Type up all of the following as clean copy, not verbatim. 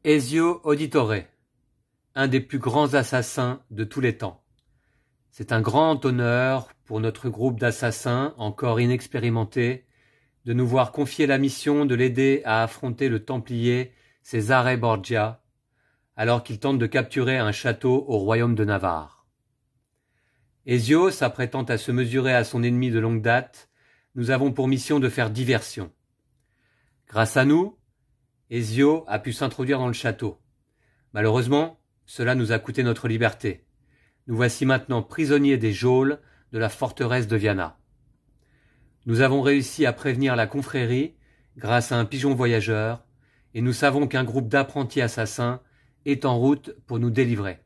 Ezio Auditore, un des plus grands assassins de tous les temps. C'est un grand honneur pour notre groupe d'assassins, encore inexpérimentés, de nous voir confier la mission de l'aider à affronter le Templier Cesare Borgia, alors qu'il tente de capturer un château au royaume de Navarre. Ezio s'apprêtant à se mesurer à son ennemi de longue date, nous avons pour mission de faire diversion. Grâce à nous, Ezio a pu s'introduire dans le château. Malheureusement, cela nous a coûté notre liberté. Nous voici maintenant prisonniers des geôles de la forteresse de Viana. Nous avons réussi à prévenir la confrérie grâce à un pigeon voyageur, et nous savons qu'un groupe d'apprentis assassins est en route pour nous délivrer.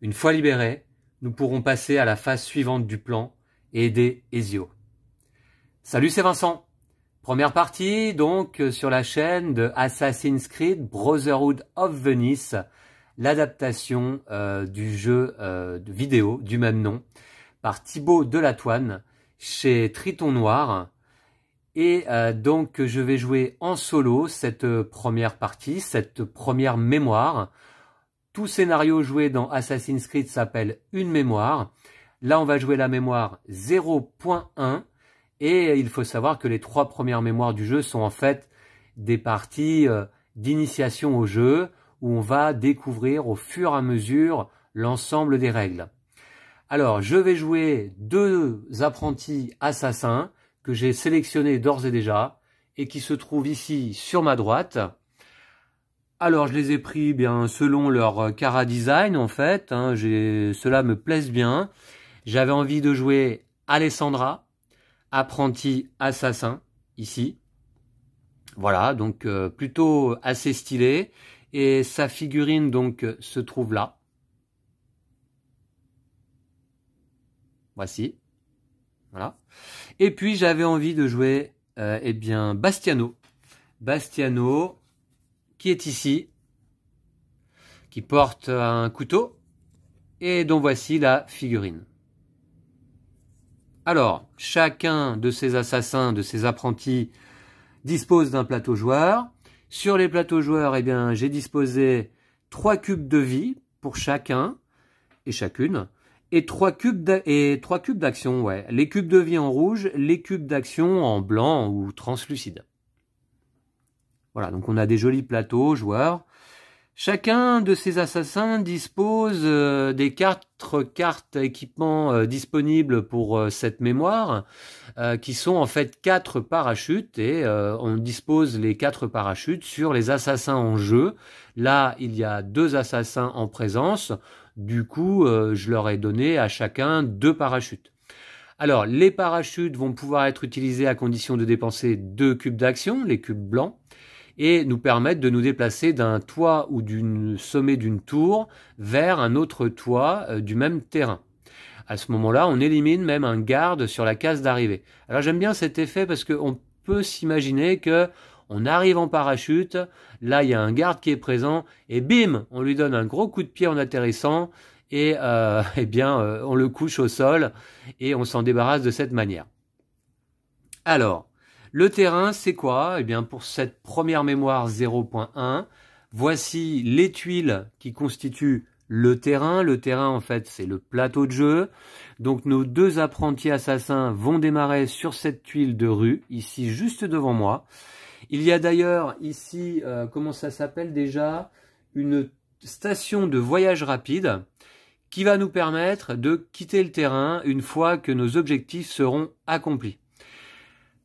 Une fois libérés, nous pourrons passer à la phase suivante du plan et aider Ezio. Salut, c'est Vincent. Première partie, donc, sur la chaîne de Assassin's Creed Brotherhood of Venice, l'adaptation du jeu de vidéo du même nom, par Thibaut Delatoine, chez Triton Noir. Et donc, je vais jouer en solo cette première partie, cette première mémoire. Tout scénario joué dans Assassin's Creed s'appelle une mémoire. Là, on va jouer la mémoire 0.1. Et il faut savoir que les 3 premières mémoires du jeu sont en fait des parties d'initiation au jeu où on va découvrir au fur et à mesure l'ensemble des règles. Alors, je vais jouer 2 apprentis assassins que j'ai sélectionnés d'ores et déjà et qui se trouvent ici sur ma droite. Alors, je les ai pris bien selon leur cara design en fait. Cela me plaise bien. J'avais envie de jouer Alessandra, apprenti assassin, ici. Voilà, donc plutôt assez stylé. Et sa figurine, donc, se trouve là. Voici. Voilà. Et puis, j'avais envie de jouer, eh bien, Bastiano. Bastiano, qui est ici, qui porte un couteau, et dont voici la figurine. Alors, chacun de ces assassins, de ces apprentis, dispose d'un plateau joueur. Sur les plateaux joueurs, eh bien, j'ai disposé 3 cubes de vie pour chacun et chacune, et 3 cubes d'action, ouais. Les cubes de vie en rouge, les cubes d'action en blanc ou translucide. Voilà, donc on a des jolis plateaux joueurs. Chacun de ces assassins dispose des 4 cartes équipements disponibles pour cette mémoire, qui sont en fait 4 parachutes, et on dispose les 4 parachutes sur les assassins en jeu. Là, il y a 2 assassins en présence, du coup, je leur ai donné à chacun 2 parachutes. Alors, les parachutes vont pouvoir être utilisés à condition de dépenser 2 cubes d'action, les cubes blancs, et nous permettre de nous déplacer d'un toit ou du sommet d'une tour vers un autre toit du même terrain. À ce moment-là, on élimine même un garde sur la case d'arrivée. Alors j'aime bien cet effet parce qu'on peut s'imaginer que on arrive en parachute, là il y a un garde qui est présent, et bim, on lui donne un gros coup de pied en atterrissant, et eh bien, on le couche au sol, et on s'en débarrasse de cette manière. Alors, le terrain, c'est quoi? Eh bien, pour cette première mémoire 0.1, voici les tuiles qui constituent le terrain. Le terrain, en fait, c'est le plateau de jeu. Donc, nos 2 apprentis assassins vont démarrer sur cette tuile de rue, ici, juste devant moi. Il y a d'ailleurs ici, comment ça s'appelle déjà? Une station de voyage rapide qui va nous permettre de quitter le terrain une fois que nos objectifs seront accomplis.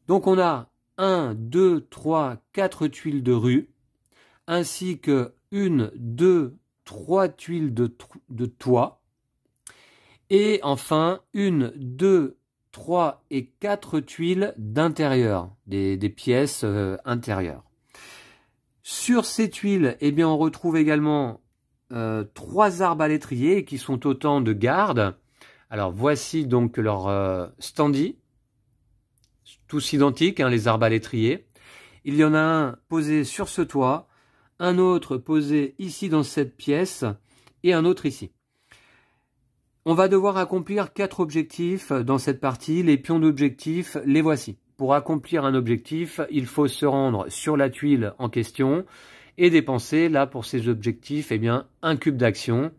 Donc on a 1, 2, 3, 4 tuiles de rue, ainsi que 1, 2, 3 tuiles de toit, et enfin 1, 2, 3 et 4 tuiles d'intérieur, des pièces intérieures. Sur ces tuiles, eh bien, on retrouve également 3 arbalétriers qui sont autant de gardes. Alors voici donc leur standy. Tous identiques, les arbalétriers. Il y en a un posé sur ce toit, un autre posé ici dans cette pièce, et un autre ici. On va devoir accomplir 4 objectifs dans cette partie. Les pions d'objectifs, les voici. Pour accomplir un objectif, il faut se rendre sur la tuile en question et dépenser là pour ces objectifs, eh bien, un cube d'action.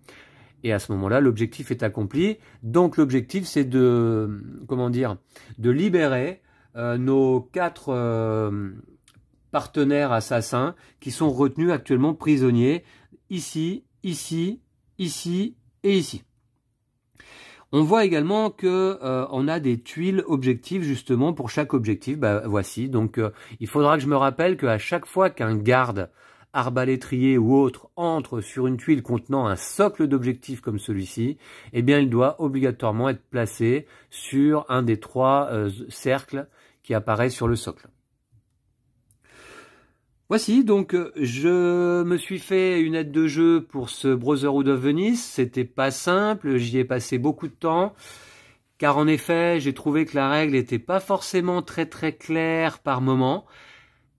Et à ce moment-là, l'objectif est accompli. Donc l'objectif, c'est de, comment dire, de libérer nos 4 partenaires assassins qui sont retenus actuellement prisonniers ici, ici, ici et ici. On voit également que on a des tuiles objectifs justement pour chaque objectif. Bah, voici, donc il faudra que je me rappelle qu'à chaque fois qu'un garde arbalétrier ou autre entre sur une tuile contenant un socle d'objectifs comme celui-ci, eh bien il doit obligatoirement être placé sur un des 3 cercles qui apparaissent sur le socle. Voici, donc je me suis fait une aide de jeu pour ce Brotherhood of Venice. C'était pas simple, j'y ai passé beaucoup de temps, car en effet, j'ai trouvé que la règle n'était pas forcément très claire par moment.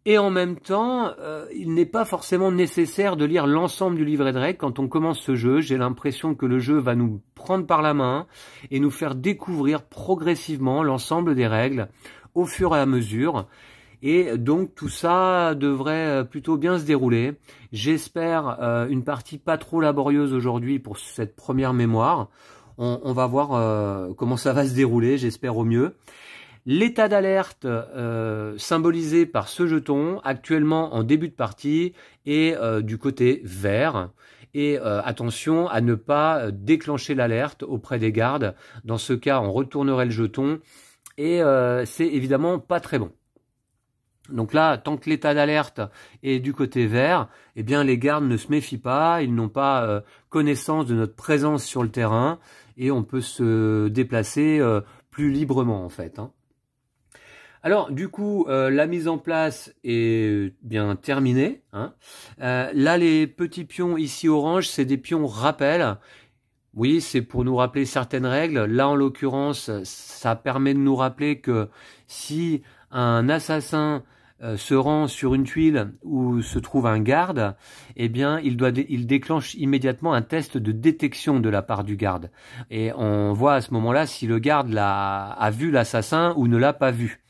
Et en même temps, il n'est pas forcément nécessaire de lire l'ensemble du livret de règles quand on commence ce jeu. J'ai l'impression que le jeu va nous prendre par la main et nous faire découvrir progressivement l'ensemble des règles au fur et à mesure. Et donc tout ça devrait plutôt bien se dérouler. J'espère une partie pas trop laborieuse aujourd'hui pour cette première mémoire. On va voir comment ça va se dérouler, j'espère au mieux. L'état d'alerte symbolisé par ce jeton, actuellement en début de partie, est du côté vert. Et attention à ne pas déclencher l'alerte auprès des gardes. Dans ce cas, on retournerait le jeton et c'est évidemment pas très bon. Donc là, tant que l'état d'alerte est du côté vert, eh bien les gardes ne se méfient pas, ils n'ont pas connaissance de notre présence sur le terrain et on peut se déplacer plus librement en fait. Alors du coup, la mise en place est bien terminée. Là, les petits pions ici orange, c'est des pions rappel. Oui, c'est pour nous rappeler certaines règles. Là, en l'occurrence, ça permet de nous rappeler que si un assassin se rend sur une tuile où se trouve un garde, eh bien, il déclenche immédiatement un test de détection de la part du garde. Et on voit à ce moment-là si le garde a vu l'assassin ou ne l'a pas vu.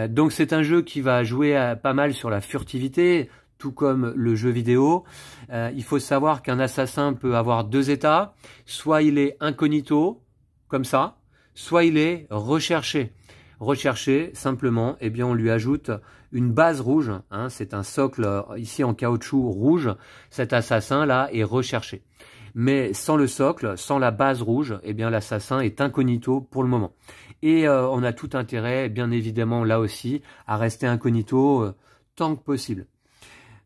Donc c'est un jeu qui va jouer pas mal sur la furtivité, tout comme le jeu vidéo. Il faut savoir qu'un assassin peut avoir 2 états. Soit il est incognito, comme ça, soit il est recherché. Recherché, simplement, eh bien, on lui ajoute une base rouge. C'est un socle ici en caoutchouc rouge. Cet assassin-là est recherché. Mais sans le socle, sans la base rouge, eh bien, l'assassin est incognito pour le moment. Et on a tout intérêt, bien évidemment, là aussi, à rester incognito tant que possible.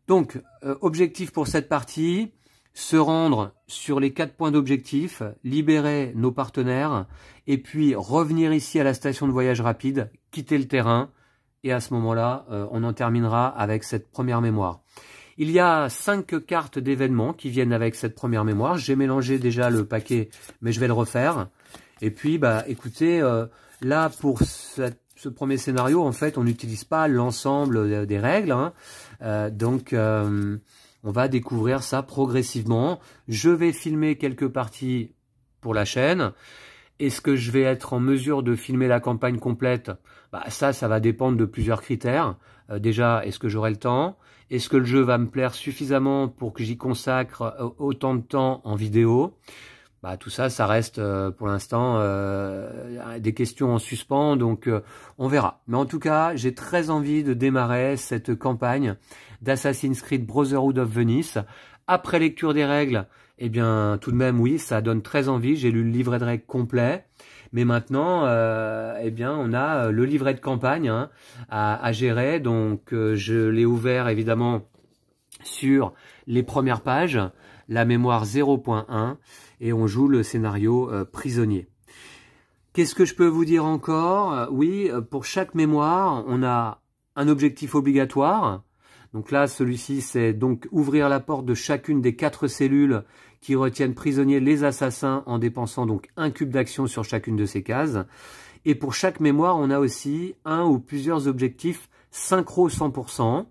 Donc, objectif pour cette partie, se rendre sur les 4 points d'objectif, libérer nos partenaires, et puis revenir ici à la station de voyage rapide, quitter le terrain, et à ce moment-là, on en terminera avec cette première mémoire. Il y a 5 cartes d'événements qui viennent avec cette première mémoire. J'ai mélangé déjà le paquet, mais je vais le refaire. Et puis, bah, écoutez, là, pour ce premier scénario, en fait, on n'utilise pas l'ensemble des règles. Donc, on va découvrir ça progressivement. Je vais filmer quelques parties pour la chaîne. Est-ce que je vais être en mesure de filmer la campagne complète? Bah, ça va dépendre de plusieurs critères. Déjà, est-ce que j'aurai le temps? Est-ce que le jeu va me plaire suffisamment pour que j'y consacre autant de temps en vidéo? Bah, tout ça, ça reste pour l'instant des questions en suspens, donc on verra. Mais en tout cas, j'ai très envie de démarrer cette campagne d'Assassin's Creed Brotherhood of Venice. Après lecture des règles, eh bien, tout de même, oui, ça donne très envie. J'ai lu le livret de règles complet. Mais maintenant, eh bien, on a le livret de campagne à gérer. Donc, je l'ai ouvert, évidemment, sur les premières pages, la mémoire 0.1, et on joue le scénario prisonnier. Qu'est-ce que je peux vous dire encore? Oui, pour chaque mémoire, on a un objectif obligatoire. Donc là, celui-ci, c'est donc ouvrir la porte de chacune des 4 cellules qui retiennent prisonniers les assassins en dépensant donc un cube d'action sur chacune de ces cases. Et pour chaque mémoire, on a aussi un ou plusieurs objectifs synchro 100%,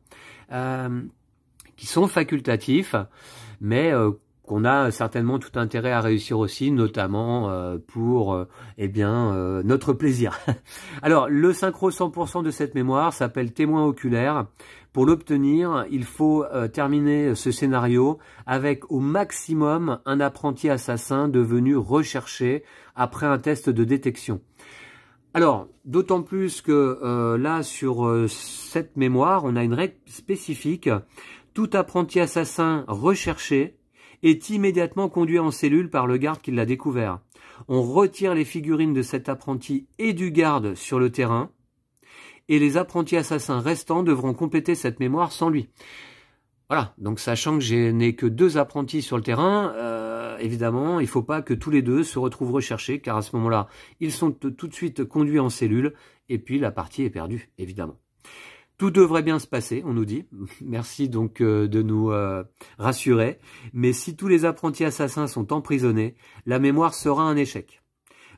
qui sont facultatifs, mais qu'on a certainement tout intérêt à réussir aussi, notamment pour notre plaisir. Alors, le synchro 100% de cette mémoire s'appelle témoin oculaire. Pour l'obtenir, il faut terminer ce scénario avec au maximum un apprenti assassin devenu recherché après un test de détection. Alors, d'autant plus que là, sur cette mémoire, on a une règle spécifique. Tout apprenti assassin recherché est immédiatement conduit en cellule par le garde qui l'a découvert. On retire les figurines de cet apprenti et du garde sur le terrain, et les apprentis assassins restants devront compléter cette mémoire sans lui. Voilà, donc sachant que je n'ai que 2 apprentis sur le terrain, évidemment, il ne faut pas que tous les 2 se retrouvent recherchés, car à ce moment-là, ils sont tout de suite conduits en cellule, et puis la partie est perdue, évidemment. Tout devrait bien se passer, on nous dit. Merci donc de nous rassurer. Mais si tous les apprentis assassins sont emprisonnés, la mémoire sera un échec.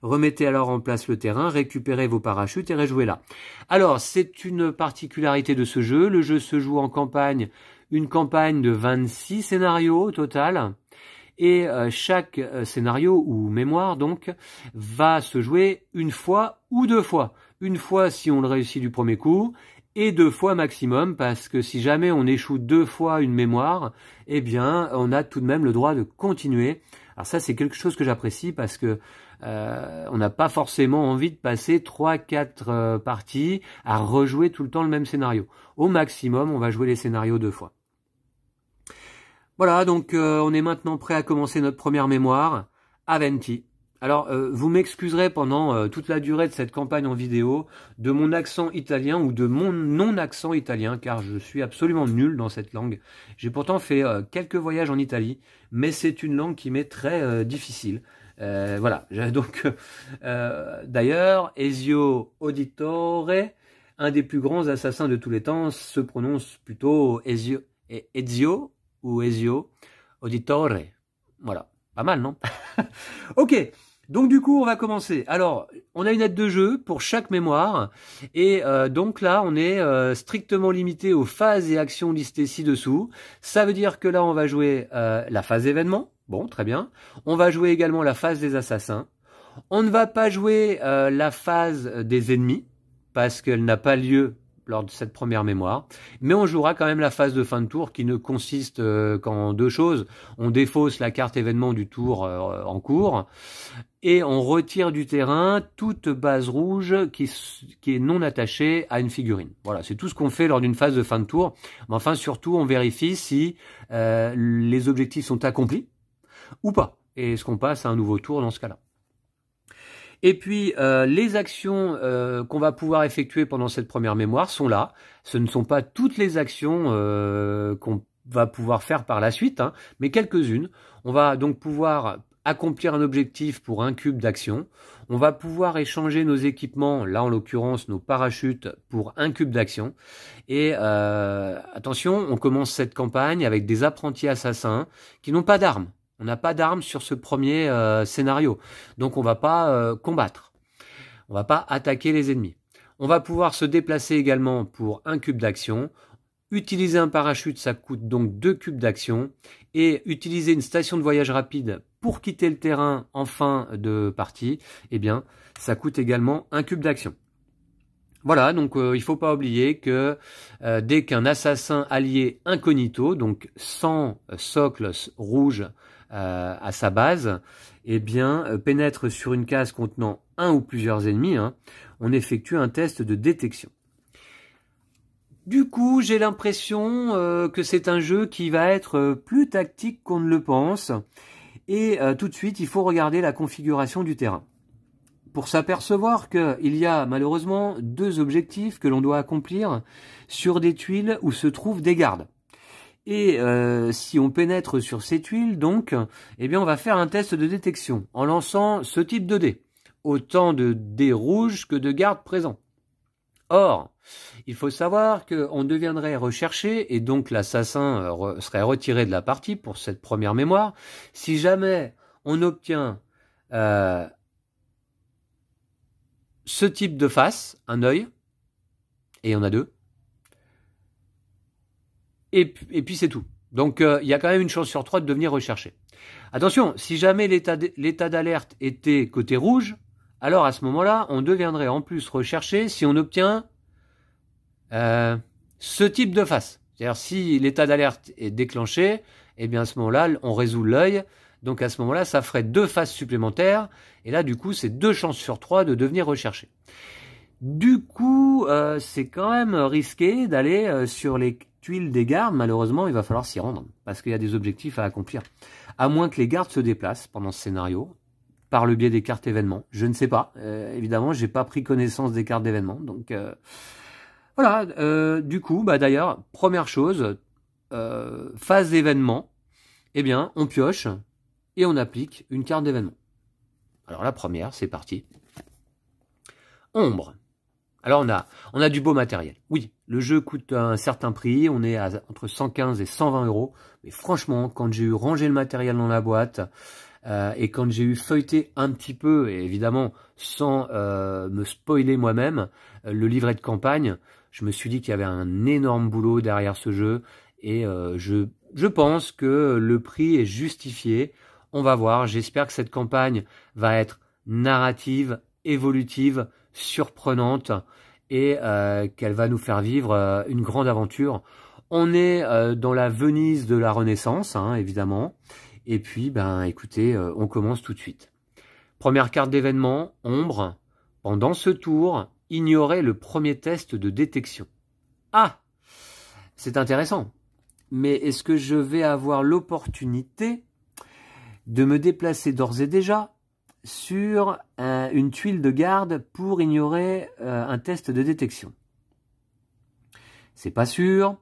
Remettez alors en place le terrain, récupérez vos parachutes et rejouez-la. Alors, c'est une particularité de ce jeu. Le jeu se joue en campagne, une campagne de 26 scénarios au total. Et chaque scénario, ou mémoire donc, va se jouer une fois ou 2 fois. Une fois si on le réussit du premier coup, et 2 fois maximum, parce que si jamais on échoue 2 fois une mémoire, eh bien, on a tout de même le droit de continuer. Alors ça, c'est quelque chose que j'apprécie, parce que on n'a pas forcément envie de passer 3-4 parties à rejouer tout le temps le même scénario. Au maximum, on va jouer les scénarios 2 fois. Voilà, donc on est maintenant prêt à commencer notre première mémoire, Aventi. Alors, vous m'excuserez pendant toute la durée de cette campagne en vidéo de mon accent italien ou de mon non-accent italien, car je suis absolument nul dans cette langue. J'ai pourtant fait quelques voyages en Italie, mais c'est une langue qui m'est très difficile. Voilà, donc d'ailleurs, Ezio Auditore, un des plus grands assassins de tous les temps, se prononce plutôt Ezio ou Ezio Auditore. Voilà, pas mal, non? Ok. Donc du coup, on va commencer. Alors, on a une aide de jeu pour chaque mémoire. Et donc là, on est strictement limité aux phases et actions listées ci-dessous. Ça veut dire que là, on va jouer la phase événement. Bon, très bien. On va jouer également la phase des assassins. On ne va pas jouer la phase des ennemis, parce qu'elle n'a pas lieu lors de cette première mémoire, mais on jouera quand même la phase de fin de tour qui ne consiste qu'en 2 choses. On défausse la carte événement du tour en cours et on retire du terrain toute base rouge qui est non attachée à une figurine. Voilà, c'est tout ce qu'on fait lors d'une phase de fin de tour. Mais enfin, surtout, on vérifie si les objectifs sont accomplis ou pas. Et est-ce qu'on passe à un nouveau tour dans ce cas-là? Et puis, les actions qu'on va pouvoir effectuer pendant cette première mémoire sont là. Ce ne sont pas toutes les actions qu'on va pouvoir faire par la suite, hein, mais quelques-unes. On va donc pouvoir accomplir un objectif pour un cube d'action. On va pouvoir échanger nos équipements, là en l'occurrence nos parachutes, pour un cube d'action. Et attention, on commence cette campagne avec des apprentis assassins qui n'ont pas d'armes. On n'a pas d'armes sur ce premier scénario, donc on ne va pas combattre, on ne va pas attaquer les ennemis. On va pouvoir se déplacer également pour un cube d'action. Utiliser un parachute, ça coûte donc 2 cubes d'action. Et utiliser une station de voyage rapide pour quitter le terrain en fin de partie, eh bien, ça coûte également 1 cube d'action. Voilà, donc il ne faut pas oublier que dès qu'un assassin allié incognito, donc sans socle rouge à sa base, eh bien, pénètre sur une case contenant un ou plusieurs ennemis, hein, on effectue un test de détection. Du coup, j'ai l'impression que c'est un jeu qui va être plus tactique qu'on ne le pense. Et tout de suite, il faut regarder la configuration du terrain. Pour s'apercevoir qu'il y a malheureusement 2 objectifs que l'on doit accomplir sur des tuiles où se trouvent des gardes. Et si on pénètre sur ces tuiles, donc, eh bien, on va faire un test de détection en lançant ce type de dés. Autant de dés rouges que de gardes présents. Or, il faut savoir qu'on deviendrait recherché et donc l'assassin serait retiré de la partie pour cette première mémoire si jamais on obtient ce type de face, un œil, et on a 2. Et puis c'est tout. Donc il y a quand même une chance sur 3 de devenir recherché. Attention, si jamais l'état d'alerte était côté rouge, alors à ce moment-là, on deviendrait en plus recherché si on obtient ce type de face. C'est-à-dire si l'état d'alerte est déclenché, eh bien à ce moment-là, on résout l'œil. Donc à ce moment-là, ça ferait 2 faces supplémentaires. Et là, du coup, c'est 2 chances sur 3 de devenir recherché. Du coup, c'est quand même risqué d'aller sur les tuiles des gardes. Malheureusement, il va falloir s'y rendre parce qu'il y a des objectifs à accomplir. À moins que les gardes se déplacent pendant ce scénario par le biais des cartes événements. Je ne sais pas. Évidemment, j'ai pas pris connaissance des cartes d'événements. Donc voilà. Du coup, d'ailleurs, première chose, phase d'événement, eh bien, on pioche et on applique une carte d'événement. Alors la première, c'est parti. Ombre. Alors on a du beau matériel. Oui, le jeu coûte un certain prix, on est à entre 115 et 120 euros. Mais franchement, quand j'ai eu rangé le matériel dans la boîte et quand j'ai eu feuilleté un petit peu, et évidemment sans me spoiler moi-même, le livret de campagne, je me suis dit qu'il y avait un énorme boulot derrière ce jeu et je pense que le prix est justifié. On va voir, j'espère que cette campagne va être narrative, évolutive, surprenante et qu'elle va nous faire vivre une grande aventure. On est dans la Venise de la Renaissance, hein, évidemment. Et puis, écoutez, on commence tout de suite. Première carte d'événement, ombre. Pendant ce tour, ignorez le premier test de détection. Ah, c'est intéressant. Mais est-ce que je vais avoir l'opportunité de me déplacer d'ores et déjà sur une tuile de garde pour ignorer un test de détection? C'est pas sûr.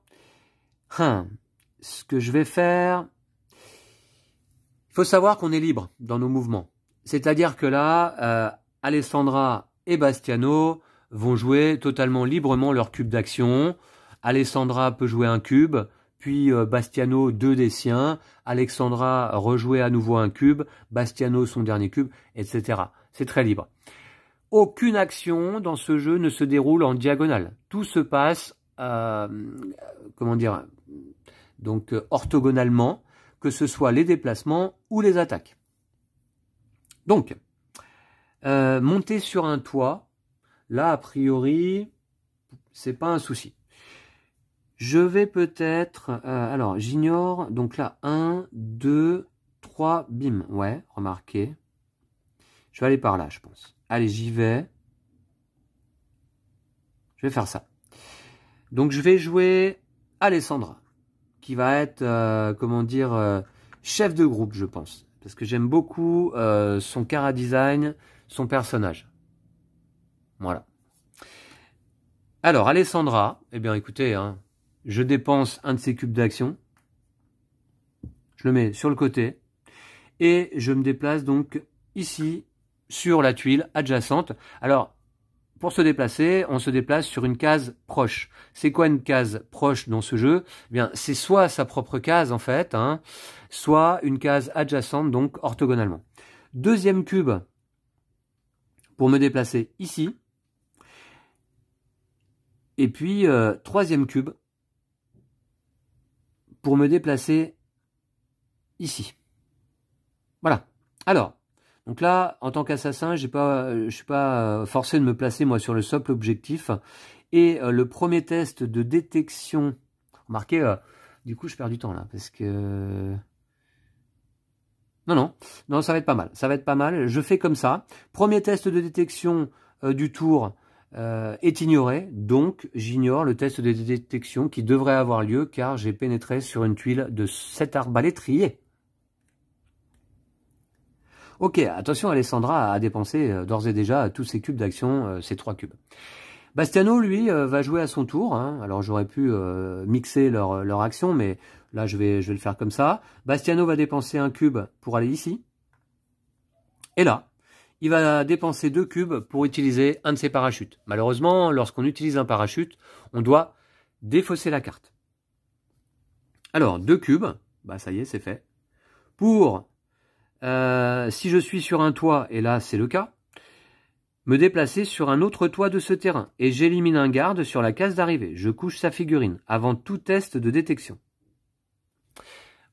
Ce que je vais faire, il faut savoir qu'on est libre dans nos mouvements. C'est-à-dire que là, Alessandra et Bastiano vont jouer totalement librement leur cube d'action. Alessandra peut jouer un cube, puis Bastiano 2 des siens, Alexandra rejouer à nouveau un cube, Bastiano son dernier cube, etc. C'est très libre. Aucune action dans ce jeu ne se déroule en diagonale. Tout se passe, donc orthogonalement, que ce soit les déplacements ou les attaques. Donc, monter sur un toit, là a priori, c'est pas un souci. Je vais peut-être... alors, j'ignore. Donc là, 1, 2, 3, bim. Ouais, remarquez. Je vais aller par là, je pense. Allez, j'y vais. Je vais faire ça. Donc, je vais jouer Alessandra, qui va être, chef de groupe, je pense. Parce que j'aime beaucoup son chara-design, son personnage. Voilà. Alors, Alessandra, eh bien, écoutez, hein, je dépense un de ces cubes d'action, je le mets sur le côté, et je me déplace donc ici, sur la tuile adjacente. Alors, pour se déplacer, on se déplace sur une case proche. C'est quoi une case proche dans ce jeu? Eh bien, c'est soit sa propre case, en fait, hein, soit une case adjacente, donc orthogonalement. Deuxième cube, pour me déplacer ici. Et puis, troisième cube, pour me déplacer ici. Voilà. Alors, donc là, en tant qu'assassin, je suis pas forcé de me placer moi sur le socle objectif. Et le premier test de détection, remarquez, du coup, je perds du temps là, parce que non, ça va être pas mal. Ça va être pas mal. Je fais comme ça. Premier test de détection du tour est ignoré, donc j'ignore le test de détection qui devrait avoir lieu car j'ai pénétré sur une tuile de 7 arbalétriers. Ok, attention, Alessandra a dépensé d'ores et déjà tous ses cubes d'action, ses 3 cubes. Bastiano, lui, va jouer à son tour. Hein. Alors j'aurais pu mixer leur action, mais là je vais le faire comme ça. Bastiano va dépenser un cube pour aller ici. Et là, il va dépenser 2 cubes pour utiliser un de ses parachutes. Malheureusement, lorsqu'on utilise un parachute, on doit défausser la carte. Alors, 2 cubes, ça y est, c'est fait. Pour, si je suis sur un toit, et là c'est le cas, me déplacer sur un autre toit de ce terrain. Et j'élimine un garde sur la case d'arrivée. Je couche sa figurine avant tout test de détection.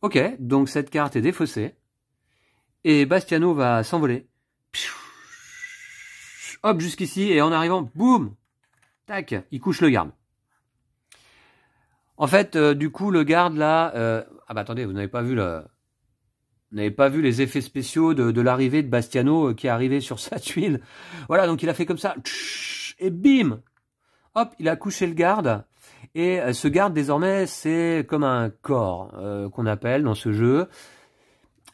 Ok, donc cette carte est défaussée. Et Bastiano va s'envoler. Hop, jusqu'ici, et en arrivant, boum, tac, il couche le garde. En fait, du coup, le garde là... Ah bah attendez, vous n'avez pas vu les effets spéciaux de l'arrivée de Bastiano qui est arrivé sur sa tuile. Voilà, donc il a fait comme ça. Et bim! Hop, il a couché le garde. Et ce garde, désormais, c'est comme un corps qu'on appelle dans ce jeu.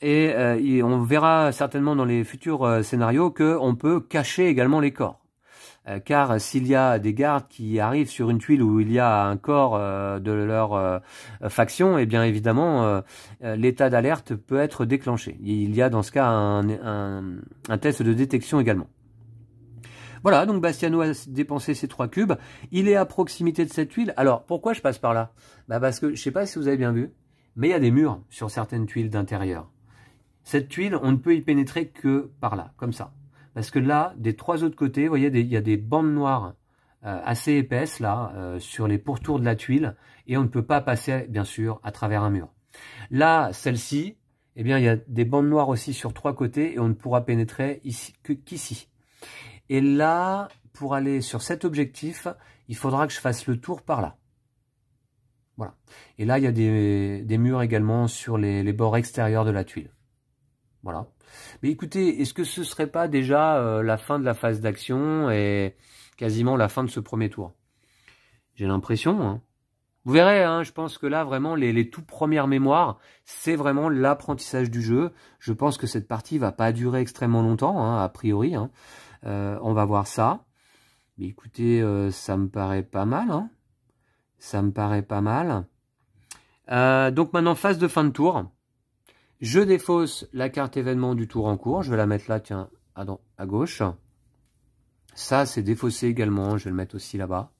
Et on verra certainement dans les futurs scénarios qu'on peut cacher également les corps. Car s'il y a des gardes qui arrivent sur une tuile où il y a un corps de leur faction, et bien évidemment, l'état d'alerte peut être déclenché. Il y a dans ce cas un test de détection également. Voilà, donc Bastiano a dépensé ses 3 cubes. Il est à proximité de cette tuile. Alors, pourquoi je passe par là? Parce que, je ne sais pas si vous avez bien vu, mais il y a des murs sur certaines tuiles d'intérieur. Cette tuile, on ne peut y pénétrer que par là, comme ça. Parce que là, des 3 autres côtés, vous voyez, il y a des bandes noires assez épaisses, là, sur les pourtours de la tuile, et on ne peut pas passer, bien sûr, à travers un mur. Là, celle-ci, eh bien, il y a des bandes noires aussi sur 3 côtés, et on ne pourra pénétrer qu'ici. Et là, pour aller sur cet objectif, il faudra que je fasse le tour par là. Voilà. Et là, il y a des murs également sur les bords extérieurs de la tuile. Voilà. Mais écoutez, est-ce que ce serait pas déjà la fin de la phase d'action et quasiment la fin de ce premier tour? J'ai l'impression. Hein. Vous verrez, hein, je pense que là, vraiment, les tout premières mémoires, c'est vraiment l'apprentissage du jeu. Je pense que cette partie va pas durer extrêmement longtemps, hein, a priori. Hein. On va voir ça. Mais écoutez, ça me paraît pas mal. Hein. Ça me paraît pas mal. Donc maintenant, phase de fin de tour. Je défausse la carte événement du tour en cours. Je vais la mettre là, tiens, à gauche. Ça, c'est défaussé également. Je vais le mettre aussi là-bas.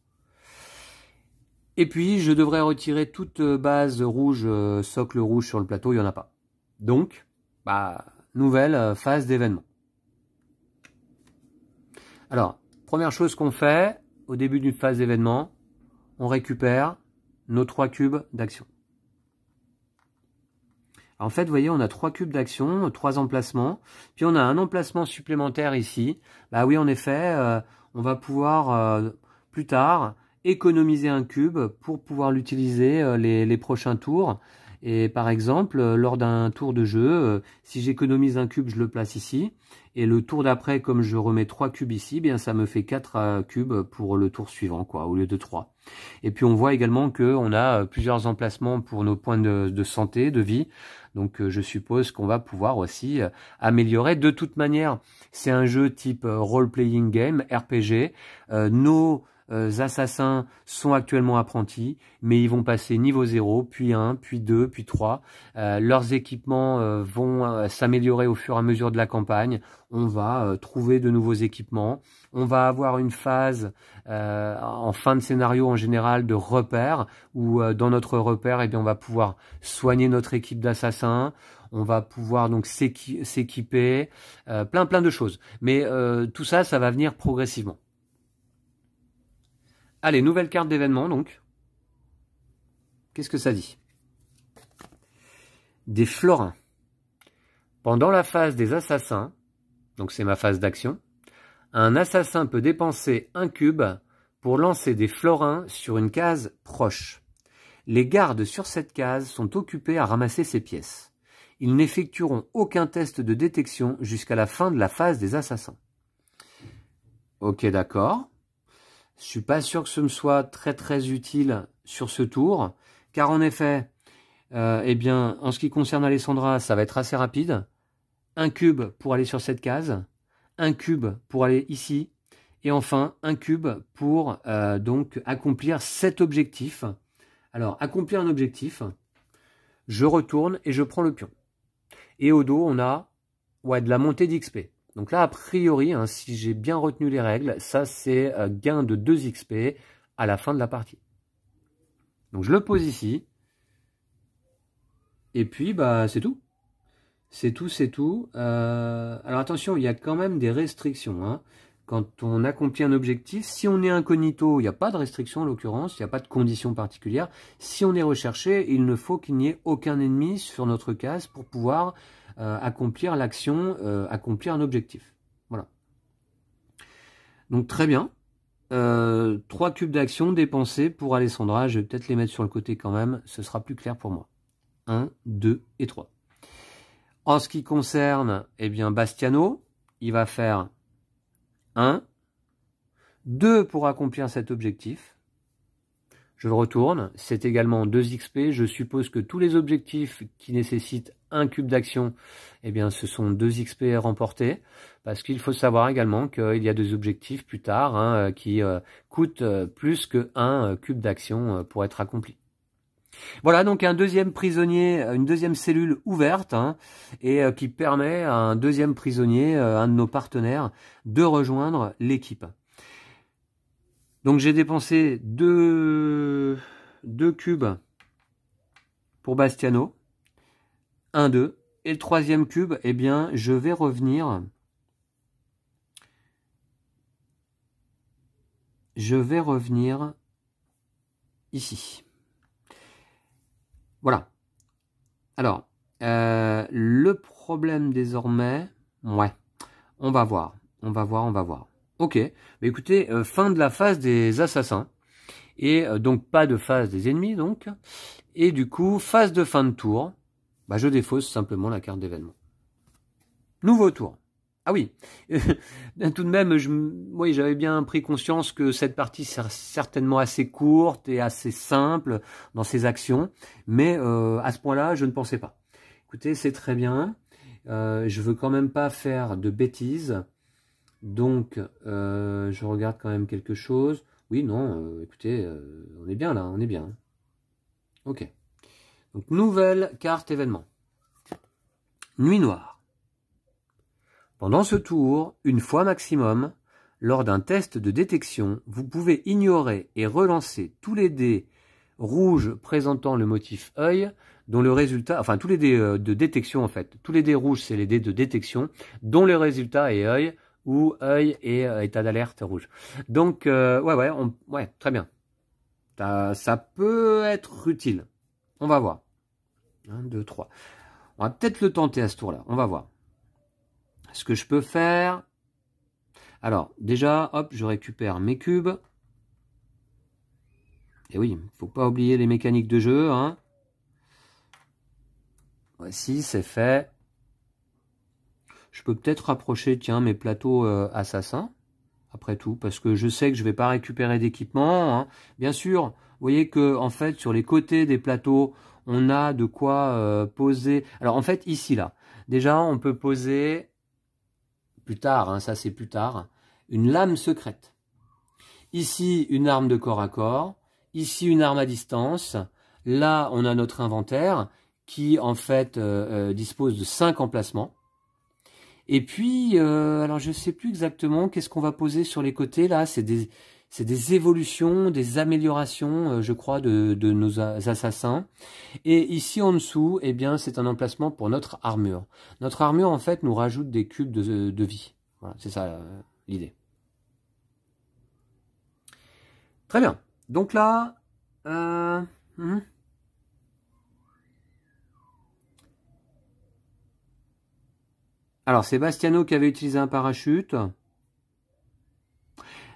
Et puis, je devrais retirer toute base rouge, socle rouge sur le plateau. Il n'y en a pas. Donc, nouvelle phase d'événement. Alors, première chose qu'on fait, au début d'une phase d'événement, on récupère nos 3 cubes d'action. En fait, vous voyez, on a 3 cubes d'action, 3 emplacements, puis on a un emplacement supplémentaire ici. Bah oui, en effet, on va pouvoir plus tard économiser un cube pour pouvoir l'utiliser les prochains tours. Et par exemple, lors d'un tour de jeu, si j'économise un cube, je le place ici. Et le tour d'après, comme je remets 3 cubes ici, eh bien ça me fait 4 cubes pour le tour suivant, quoi, au lieu de 3. Et puis on voit également qu'on a plusieurs emplacements pour nos points de santé, de vie. Donc je suppose qu'on va pouvoir aussi améliorer. De toute manière, c'est un jeu type role-playing game, RPG. Nos assassins sont actuellement apprentis, mais ils vont passer niveau 0, puis 1, puis 2, puis 3. Leurs équipements vont s'améliorer au fur et à mesure de la campagne. On va trouver de nouveaux équipements. On va avoir une phase en fin de scénario en général de repère, où dans notre repère, eh bien, on va pouvoir soigner notre équipe d'assassins. On va pouvoir donc s'équiper, plein de choses. Mais tout ça, ça va venir progressivement. Allez, nouvelle carte d'événement, donc. Qu'est-ce que ça dit? Des florins. Pendant la phase des assassins, donc c'est ma phase d'action, un assassin peut dépenser un cube pour lancer des florins sur une case proche. Les gardes sur cette case sont occupés à ramasser ces pièces. Ils n'effectueront aucun test de détection jusqu'à la fin de la phase des assassins. Ok, d'accord. Je suis pas sûr que ce me soit très utile sur ce tour, car en effet, eh bien, en ce qui concerne Alessandra, ça va être assez rapide. Un cube pour aller sur cette case, un cube pour aller ici, et enfin un cube pour donc accomplir cet objectif. Alors, accomplir un objectif, je retourne et je prends le pion. Et au dos, on a de la montée d'XP. Donc là, a priori, hein, si j'ai bien retenu les règles, ça c'est gain de 2 XP à la fin de la partie. Donc je le pose ici. Et puis, c'est tout. C'est tout. Alors attention, il y a quand même des restrictions. Hein. Quand on accomplit un objectif, si on est incognito, il n'y a pas de restriction en l'occurrence, il n'y a pas de condition particulière. Si on est recherché, il ne faut qu'il n'y ait aucun ennemi sur notre case pour pouvoir accomplir l'action, accomplir un objectif. Voilà. Donc très bien. 3 cubes d'action dépensés pour Alessandra. Je vais peut-être les mettre sur le côté quand même, ce sera plus clair pour moi. 1, 2 et 3. En ce qui concerne, eh bien, Bastiano, il va faire 1, 2 pour accomplir cet objectif. Je le retourne, c'est également 2 XP. Je suppose que tous les objectifs qui nécessitent un cube d'action, eh bien, ce sont 2 XP remportés. Parce qu'il faut savoir également qu'il y a des objectifs plus tard hein, qui coûtent plus que un cube d'action pour être accompli. Voilà donc un deuxième prisonnier, une deuxième cellule ouverte hein, et qui permet à un deuxième prisonnier, un de nos partenaires, de rejoindre l'équipe. Donc j'ai dépensé deux cubes pour Bastiano. 1, 2. Et le troisième cube, eh bien, je vais revenir. Je vais revenir ici. Voilà. Alors, le problème désormais, ouais, on va voir. Ok, mais écoutez, fin de la phase des assassins. Et donc pas de phase des ennemis, donc. Et du coup, phase de fin de tour, bah, je défausse simplement la carte d'événement. Nouveau tour. Ah oui, tout de même, oui, j'avais bien pris conscience que cette partie serait certainement assez courte et assez simple dans ses actions, mais à ce point-là, je ne pensais pas. Écoutez, c'est très bien. Je veux quand même pas faire de bêtises. Donc, je regarde quand même quelque chose. Oui, non, écoutez, on est bien là, on est bien. Ok. Donc, nouvelle carte événement. Nuit noire. Pendant ce tour, une fois maximum, lors d'un test de détection, vous pouvez ignorer et relancer tous les dés rouges présentant le motif œil, dont le résultat, enfin tous les dés de détection en fait, tous les dés rouges c'est les dés de détection, dont le résultat est œil, ou œil et état d'alerte rouge. Donc, ouais, très bien. Ça peut être utile. On va voir. 1, 2, 3. On va peut-être le tenter à ce tour-là. On va voir. Ce que je peux faire... Alors, déjà, hop, je récupère mes cubes. Et oui, il ne faut pas oublier les mécaniques de jeu. Hein. Voici, c'est fait. Je peux peut-être rapprocher, tiens, mes plateaux assassins, après tout, parce que je sais que je ne vais pas récupérer d'équipement. Hein. Bien sûr, vous voyez que en fait, sur les côtés des plateaux, on a de quoi poser. Alors en fait, ici, là, déjà, on peut poser, plus tard, hein, ça c'est plus tard, une lame secrète. Ici, une arme de corps à corps. Ici, une arme à distance. Là, on a notre inventaire qui, en fait, dispose de 5 emplacements. Et puis, alors je ne sais plus exactement qu'est-ce qu'on va poser sur les côtés. Là, c'est des évolutions, des améliorations, je crois, de nos assassins. Et ici, en dessous, eh bien, c'est un emplacement pour notre armure. Notre armure, en fait, nous rajoute des cubes de vie. Voilà, c'est ça l'idée. Très bien. Donc là... Alors, c'est Bastiano qui avait utilisé un parachute.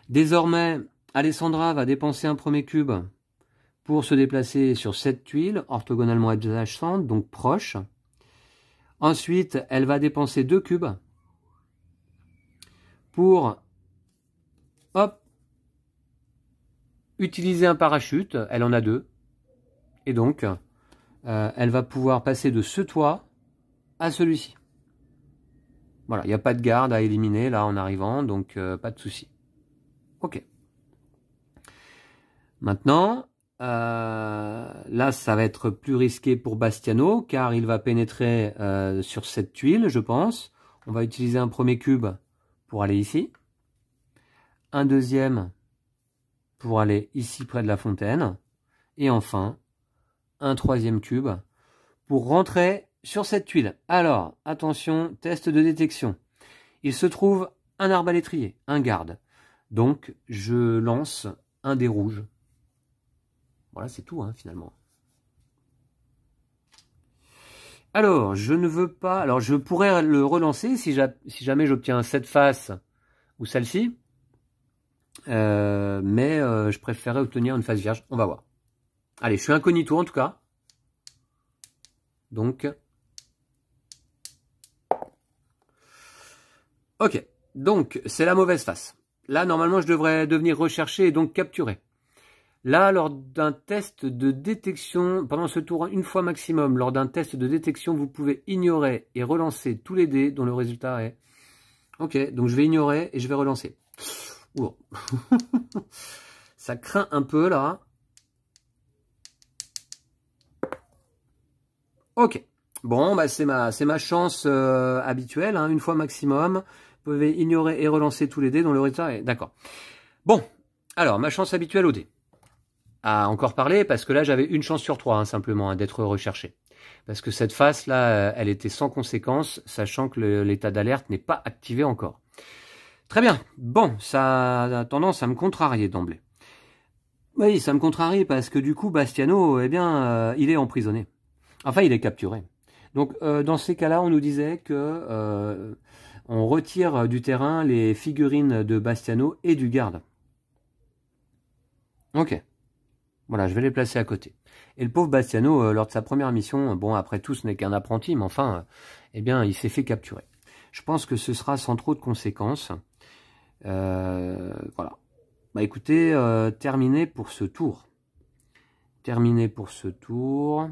Désormais, Alessandra va dépenser un premier cube pour se déplacer sur cette tuile, orthogonalement adjacente, donc proche. Ensuite, elle va dépenser 2 cubes pour hop, utiliser un parachute. Elle en a 2. Et donc, elle va pouvoir passer de ce toit à celui-ci. Voilà, il n'y a pas de garde à éliminer là en arrivant, donc pas de souci. Ok. Maintenant, là, ça va être plus risqué pour Bastiano, car il va pénétrer sur cette tuile, je pense. On va utiliser un premier cube pour aller ici. Un deuxième pour aller ici près de la fontaine. Et enfin, un troisième cube pour rentrer sur cette tuile. Alors, attention, test de détection. Il se trouve un arbalétrier, un garde. Donc, je lance un dé rouge. Voilà, c'est tout, hein, finalement. Alors, je ne veux pas... Alors, je pourrais le relancer si jamais j'obtiens cette face ou celle-ci. Mais je préférerais obtenir une face vierge. On va voir. Allez, je suis incognito en tout cas. Donc... Ok, donc c'est la mauvaise face. Là, normalement, je devrais devenir recherché et donc capturé. Là, lors d'un test de détection, pendant ce tour, une fois maximum, lors d'un test de détection, vous pouvez ignorer et relancer tous les dés dont le résultat est... Ok, donc je vais ignorer et je vais relancer. Oh. Ça craint un peu, là. Ok. Bon, bah c'est ma chance habituelle, hein, une fois maximum. Vous pouvez ignorer et relancer tous les dés dont le résultat est... D'accord. Bon, alors, ma chance habituelle au dé. À encore parler, parce que là, j'avais une chance sur 3, hein, simplement, hein, d'être recherché. Parce que cette face-là, elle était sans conséquence, sachant que l'état d'alerte n'est pas activé encore. Très bien. Bon, ça a tendance à me contrarier d'emblée. Oui, ça me contrarie, parce que du coup, Bastiano, eh bien, il est emprisonné. Enfin, il est capturé. Donc, dans ces cas-là, on nous disait que on retire du terrain les figurines de Bastiano et du garde. Ok. Voilà, je vais les placer à côté. Et le pauvre Bastiano, lors de sa première mission, bon, après tout, ce n'est qu'un apprenti, mais enfin, eh bien, il s'est fait capturer. Je pense que ce sera sans trop de conséquences. Voilà. Bah écoutez, terminé pour ce tour. Terminé pour ce tour.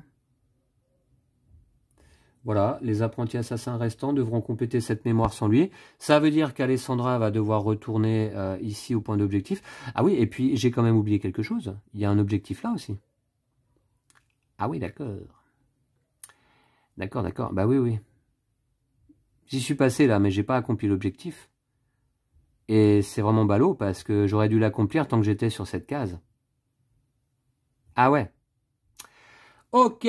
Voilà, les apprentis assassins restants devront compléter cette mémoire sans lui. Ça veut dire qu'Alessandra va devoir retourner ici au point d'objectif. Ah oui, et puis j'ai quand même oublié quelque chose. Il y a un objectif là aussi. Ah oui, d'accord. D'accord, d'accord. Bah oui, oui. J'y suis passé là, mais j'ai pas accompli l'objectif. Et c'est vraiment ballot parce que j'aurais dû l'accomplir tant que j'étais sur cette case. Ah ouais. Ok.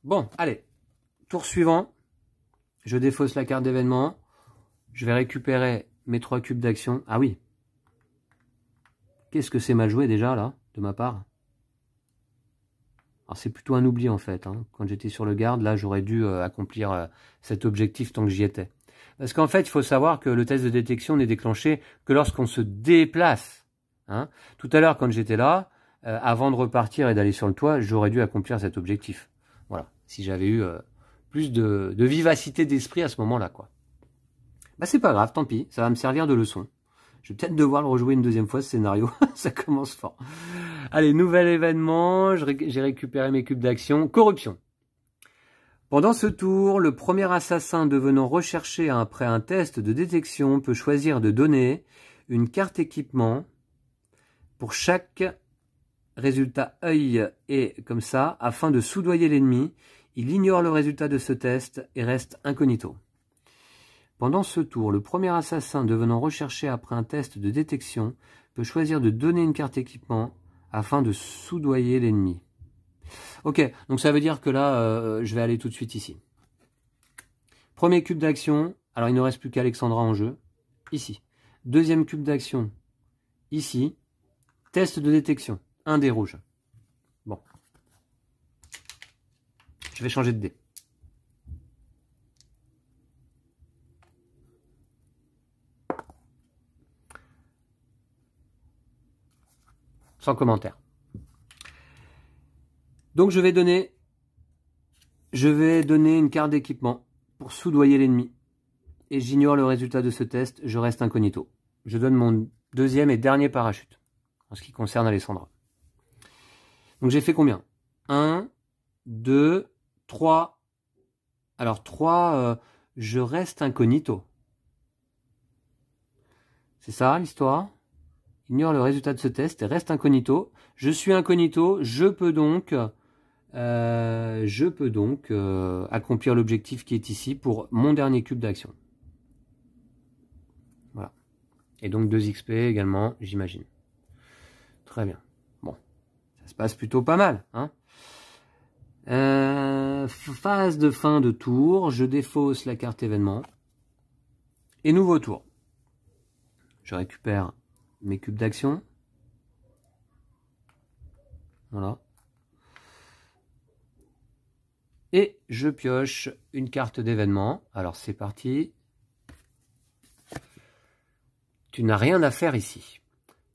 Bon, allez. Tour suivant. Je défausse la carte d'événement. Je vais récupérer mes 3 cubes d'action. Ah oui. Qu'est-ce que c'est mal joué déjà là, de ma part? Alors c'est plutôt un oubli en fait. Hein. Quand j'étais sur le garde, là j'aurais dû accomplir cet objectif tant que j'y étais. Parce qu'en fait, il faut savoir que le test de détection n'est déclenché que lorsqu'on se déplace. Hein. Tout à l'heure, quand j'étais là, avant de repartir et d'aller sur le toit, j'aurais dû accomplir cet objectif. Voilà. Si j'avais eu plus de vivacité d'esprit à ce moment-là, quoi. Bah c'est pas grave, tant pis, ça va me servir de leçon. Je vais peut-être devoir le rejouer une deuxième fois, ce scénario. Ça commence fort. Allez, nouvel événement. J'ai récupéré mes cubes d'action. Corruption. Pendant ce tour, le premier assassin devenant recherché après un test de détection peut choisir de donner une carte équipement pour chaque résultat œil et comme ça, afin de soudoyer l'ennemi. Il ignore le résultat de ce test et reste incognito. Pendant ce tour, le premier assassin devenant recherché après un test de détection peut choisir de donner une carte équipement afin de soudoyer l'ennemi. Ok, donc ça veut dire que là, je vais aller tout de suite ici. Premier cube d'action, alors il ne reste plus qu'Alexandra en jeu, ici. Deuxième cube d'action, ici. Test de détection, un dé rouge. Bon. Je vais changer de dé. Sans commentaire. Donc je vais donner une carte d'équipement pour soudoyer l'ennemi. Et j'ignore le résultat de ce test, je reste incognito. Je donne mon deuxième et dernier parachute, en ce qui concerne Alessandra. Donc j'ai fait combien? 1, 2, 3. Alors 3, je reste incognito. C'est ça l'histoire? Ignore le résultat de ce test et reste incognito. Je suis incognito, je peux donc accomplir l'objectif qui est ici pour mon dernier cube d'action. Voilà. Et donc 2 XP également, j'imagine. Très bien. Bon, ça se passe plutôt pas mal. Hein. Phase de fin de tour, je défausse la carte événement. Et nouveau tour. Je récupère mes cubes d'action. Voilà. Et je pioche une carte d'événement. Alors c'est parti. Tu n'as rien à faire ici.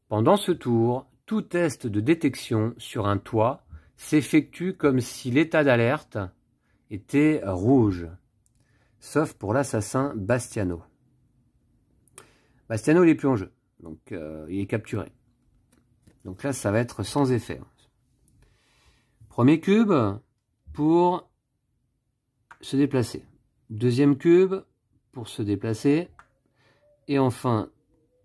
Pendant ce tour, tout test de détection sur un toit s'effectue comme si l'état d'alerte était rouge, sauf pour l'assassin Bastiano. Bastiano, il n'est plus en jeu, donc il est capturé. Donc là, ça va être sans effet. Premier cube pour se déplacer. Deuxième cube pour se déplacer. Et enfin,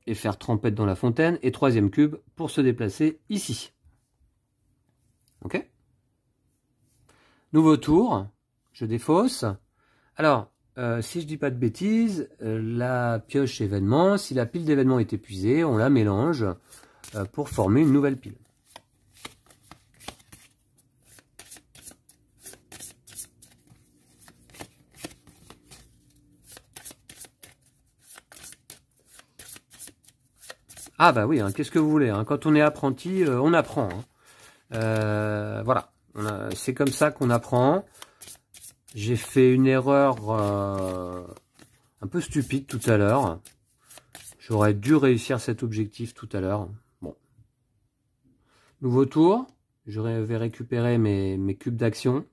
et faire trempette dans la fontaine. Et troisième cube pour se déplacer ici. Ok? Nouveau tour. Je défausse. Alors, si je dis pas de bêtises, la pioche événement, si la pile d'événements est épuisée, on la mélange pour former une nouvelle pile. Ah bah oui, hein, qu'est-ce que vous voulez, hein, quand on est apprenti, on apprend. Hein. Voilà, c'est comme ça qu'on apprend. J'ai fait une erreur un peu stupide tout à l'heure. J'aurais dû réussir cet objectif tout à l'heure. Bon. Nouveau tour. Je vais récupérer mes cubes d'action.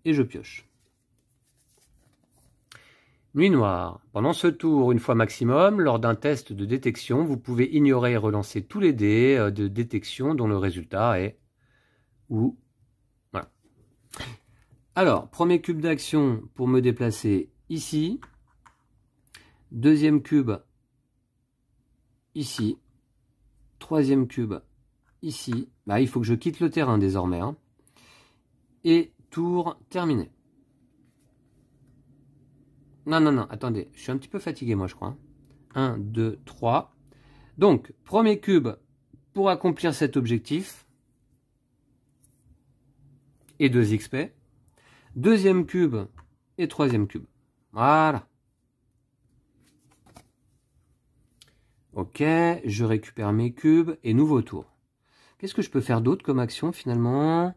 Et je pioche. Nuit noire. Pendant ce tour, une fois maximum, lors d'un test de détection, vous pouvez ignorer et relancer tous les dés de détection dont le résultat est ou. Voilà. Alors, premier cube d'action pour me déplacer ici. Deuxième cube ici. Troisième cube ici. Bah, il faut que je quitte le terrain désormais. Hein. Et tour terminé. Non, attendez, je suis un petit peu fatigué moi je crois. 1, 2, 3. Donc, premier cube pour accomplir cet objectif. Et 2 XP. Deuxième cube et troisième cube. Voilà. Ok, je récupère mes cubes et nouveau tour. Qu'est-ce que je peux faire d'autre comme action finalement ?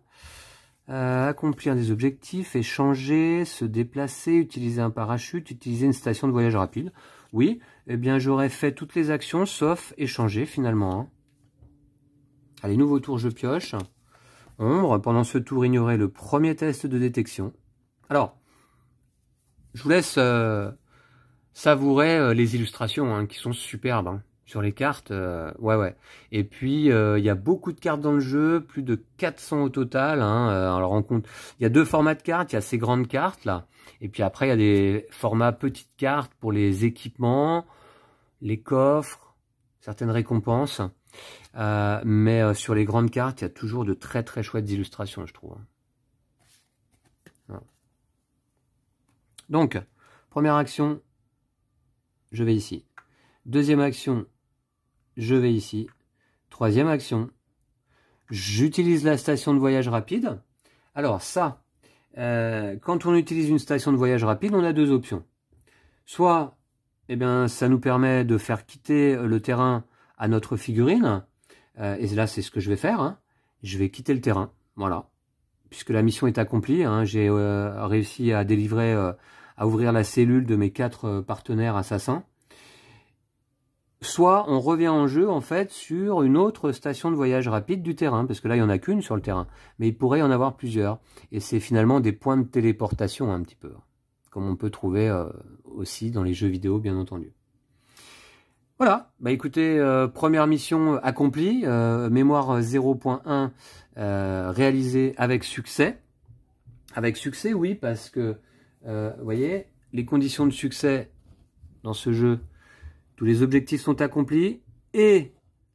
Accomplir des objectifs, échanger, se déplacer, utiliser un parachute, utiliser une station de voyage rapide. Oui, eh bien j'aurais fait toutes les actions sauf échanger finalement. Hein. Allez, nouveau tour, je pioche. Ombre, pendant ce tour, ignorer le premier test de détection. Alors, je vous laisse savourer les illustrations hein, qui sont superbes. Hein. Sur les cartes, ouais. Et puis, il y a beaucoup de cartes dans le jeu, plus de 400 au total. Hein, alors, on compte, il y a 2 formats de cartes, il y a ces grandes cartes là. Et puis après, il y a des formats petites cartes pour les équipements, les coffres, certaines récompenses. Mais sur les grandes cartes, il y a toujours de très très chouettes illustrations, je trouve. Voilà. Donc, première action, je vais ici. Deuxième action, je vais ici. Troisième action, j'utilise la station de voyage rapide. Alors ça, quand on utilise une station de voyage rapide, on a 2 options. Soit, eh bien, ça nous permet de faire quitter le terrain à notre figurine. Et là, c'est ce que je vais faire. Hein. Je vais quitter le terrain. Voilà. Puisque la mission est accomplie. Hein, j'ai réussi à délivrer, à ouvrir la cellule de mes 4 partenaires assassins. Soit on revient en jeu en fait sur une autre station de voyage rapide du terrain, parce que là il n'y en a qu'une sur le terrain, mais il pourrait y en avoir plusieurs, et c'est finalement des points de téléportation un petit peu, comme on peut trouver aussi dans les jeux vidéo bien entendu. Voilà, bah écoutez, première mission accomplie, mémoire 0.1 réalisée avec succès. Avec succès, oui, parce que, vous voyez, les conditions de succès dans ce jeu, tous les objectifs sont accomplis et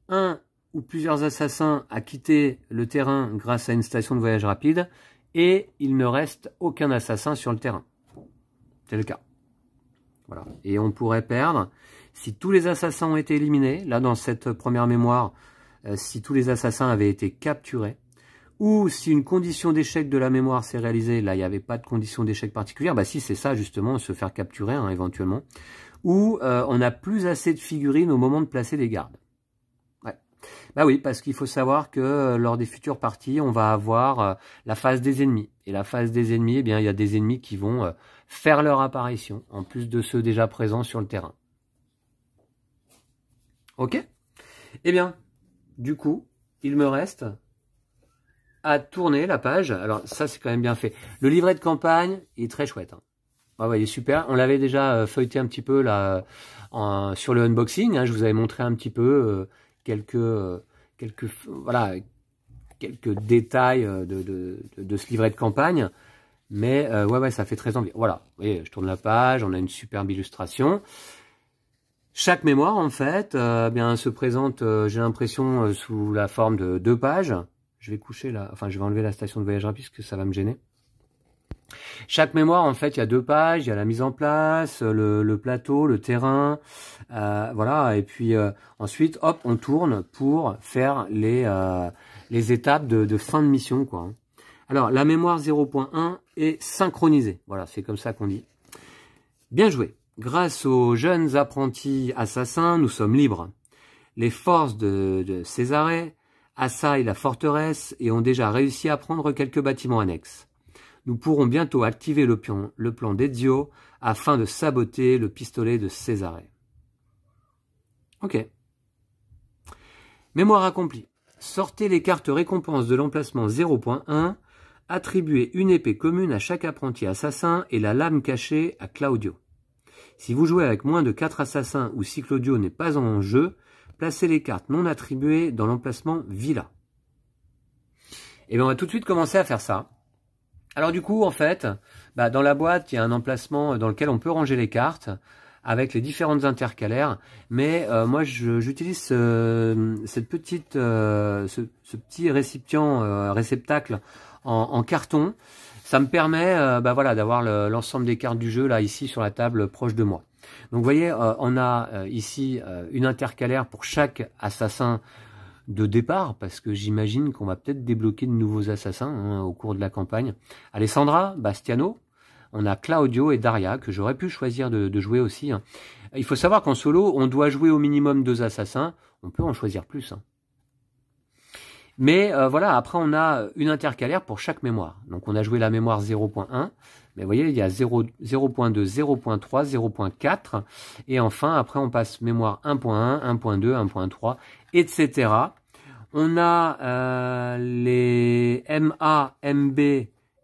un ou plusieurs assassins a quitté le terrain grâce à une station de voyage rapide et il ne reste aucun assassin sur le terrain. C'est le cas. Voilà. Et on pourrait perdre, si tous les assassins ont été éliminés, là dans cette première mémoire, si tous les assassins avaient été capturés, ou si une condition d'échec de la mémoire s'est réalisée, là il n'y avait pas de condition d'échec particulière, bah si c'est ça justement, se faire capturer hein, éventuellement, ou on n'a plus assez de figurines au moment de placer les gardes. Ouais. Bah oui, parce qu'il faut savoir que lors des futures parties, on va avoir la phase des ennemis. Et la phase des ennemis, eh bien, il y a des ennemis qui vont faire leur apparition, en plus de ceux déjà présents sur le terrain. Ok? Eh bien, du coup, il me reste à tourner la page. Alors ça, c'est quand même bien fait. Le livret de campagne, il est très chouette. Hein. Ah ouais, il est super. On l'avait déjà feuilleté un petit peu là sur le unboxing. Hein. Je vous avais montré un petit peu voilà, quelques détails de ce livret de campagne. Mais ouais, ça fait très envie. Voilà, vous voyez, je tourne la page, on a une superbe illustration. Chaque mémoire, en fait, bien se présente, j'ai l'impression, sous la forme de 2 pages. Je vais coucher là, enfin, je vais enlever la station de voyage rapide parce que ça va me gêner. Chaque mémoire, en fait, il y a 2 pages, il y a la mise en place, le plateau, le terrain, voilà. Et puis ensuite, hop, on tourne pour faire les étapes de fin de mission, quoi. Alors, la mémoire 0.1 est synchronisée. Voilà, c'est comme ça qu'on dit. Bien joué. Grâce aux jeunes apprentis assassins, nous sommes libres. Les forces de Césarée assaillent la forteresse et ont déjà réussi à prendre quelques bâtiments annexes. Nous pourrons bientôt activer le plan d'Ezio afin de saboter le pistolet de Césarée. Ok. Mémoire accomplie. Sortez les cartes récompenses de l'emplacement 0.1. Attribuez une épée commune à chaque apprenti assassin et la lame cachée à Claudio. Si vous jouez avec moins de 4 assassins ou si Claudio n'est pas en jeu, placez les cartes non attribuées dans l'emplacement Villa. Et bien on va tout de suite commencer à faire ça. Alors du coup, en fait, dans la boîte, il y a un emplacement dans lequel on peut ranger les cartes avec les différentes intercalaires. Mais moi, j'utilise ce petit réceptacle en carton. Ça me permet voilà, d'avoir l'ensemble des cartes du jeu là ici sur la table proche de moi. Donc vous voyez, on a ici une intercalaire pour chaque assassin de départ, parce que j'imagine qu'on va peut-être débloquer de nouveaux assassins au cours de la campagne. Alessandra, Bastiano, on a Claudio et Daria, que j'aurais pu choisir de jouer aussi. Hein. Il faut savoir qu'en solo, on doit jouer au minimum 2 assassins, on peut en choisir plus. Hein. Mais voilà, après on a une intercalaire pour chaque mémoire. Donc on a joué la mémoire 0.1, mais vous voyez, il y a 0.2, 0.3, 0.4, et enfin, après on passe mémoire 1.1, 1.2, 1.3, etc. On a les MA, MB,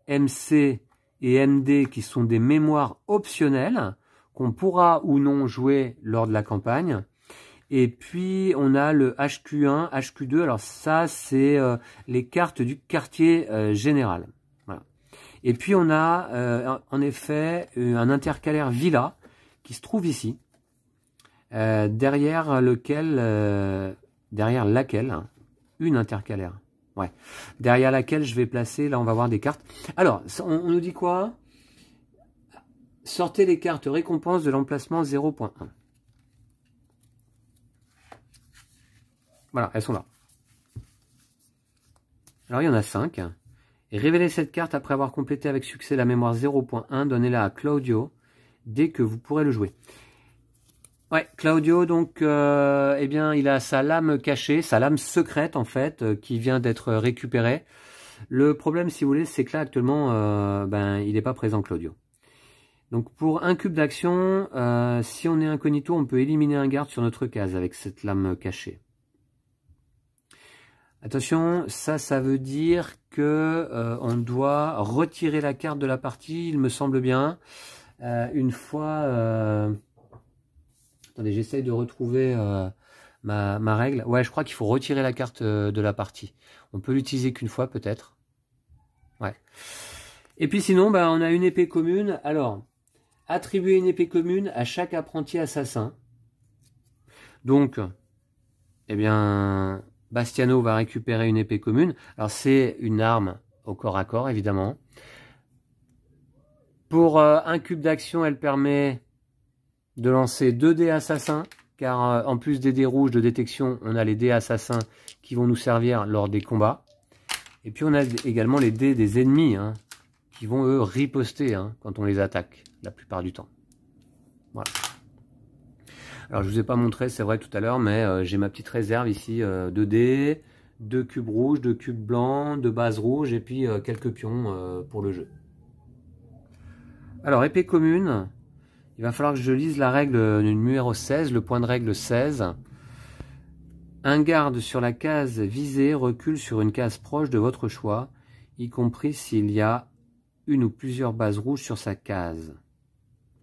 MC et MD qui sont des mémoires optionnelles qu'on pourra ou non jouer lors de la campagne. Et puis, on a le HQ1, HQ2. Alors ça, c'est les cartes du quartier général. Voilà. Et puis, on a en effet un intercalaire Villa qui se trouve ici, derrière laquelle, une intercalaire. Ouais. Derrière laquelle je vais placer, là, on va voir des cartes. Alors, on nous dit quoi? Sortez les cartes récompenses de l'emplacement 0.1. Voilà, elles sont là. Alors, il y en a 5. Et révélez cette carte après avoir complété avec succès la mémoire 0.1. Donnez-la à Claudio dès que vous pourrez le jouer. Ouais, Claudio, donc, eh bien, il a sa lame cachée, sa lame secrète, en fait, qui vient d'être récupérée. Le problème, si vous voulez, c'est que là, actuellement, il n'est pas présent, Claudio. Donc, pour un cube d'action, si on est incognito, on peut éliminer un garde sur notre case avec cette lame cachée. Attention, ça veut dire que on doit retirer la carte de la partie, il me semble bien. Une fois... Attendez, j'essaye de retrouver ma règle. Ouais, je crois qu'il faut retirer la carte de la partie. On peut l'utiliser qu'une fois, peut-être. Ouais. Et puis sinon, on a une épée commune. Alors, attribuer une épée commune à chaque apprenti assassin. Donc, eh bien... Bastiano va récupérer une épée commune. Alors, c'est une arme au corps à corps, évidemment. Pour un cube d'action, elle permet de lancer 2 dés assassins, car en plus des dés rouges de détection, on a les dés assassins qui vont nous servir lors des combats. Et puis, on a également les dés des ennemis, hein, qui vont, eux, riposter quand on les attaque, la plupart du temps. Voilà. Alors, je ne vous ai pas montré, c'est vrai, tout à l'heure, mais j'ai ma petite réserve ici, 2 dés, 2 cubes rouges, 2 cubes blancs, 2 bases rouges, et puis quelques pions pour le jeu. Alors, épée commune, il va falloir que je lise la règle numéro 16, le point de règle 16. Un garde sur la case visée recule sur une case proche de votre choix, y compris s'il y a une ou plusieurs bases rouges sur sa case.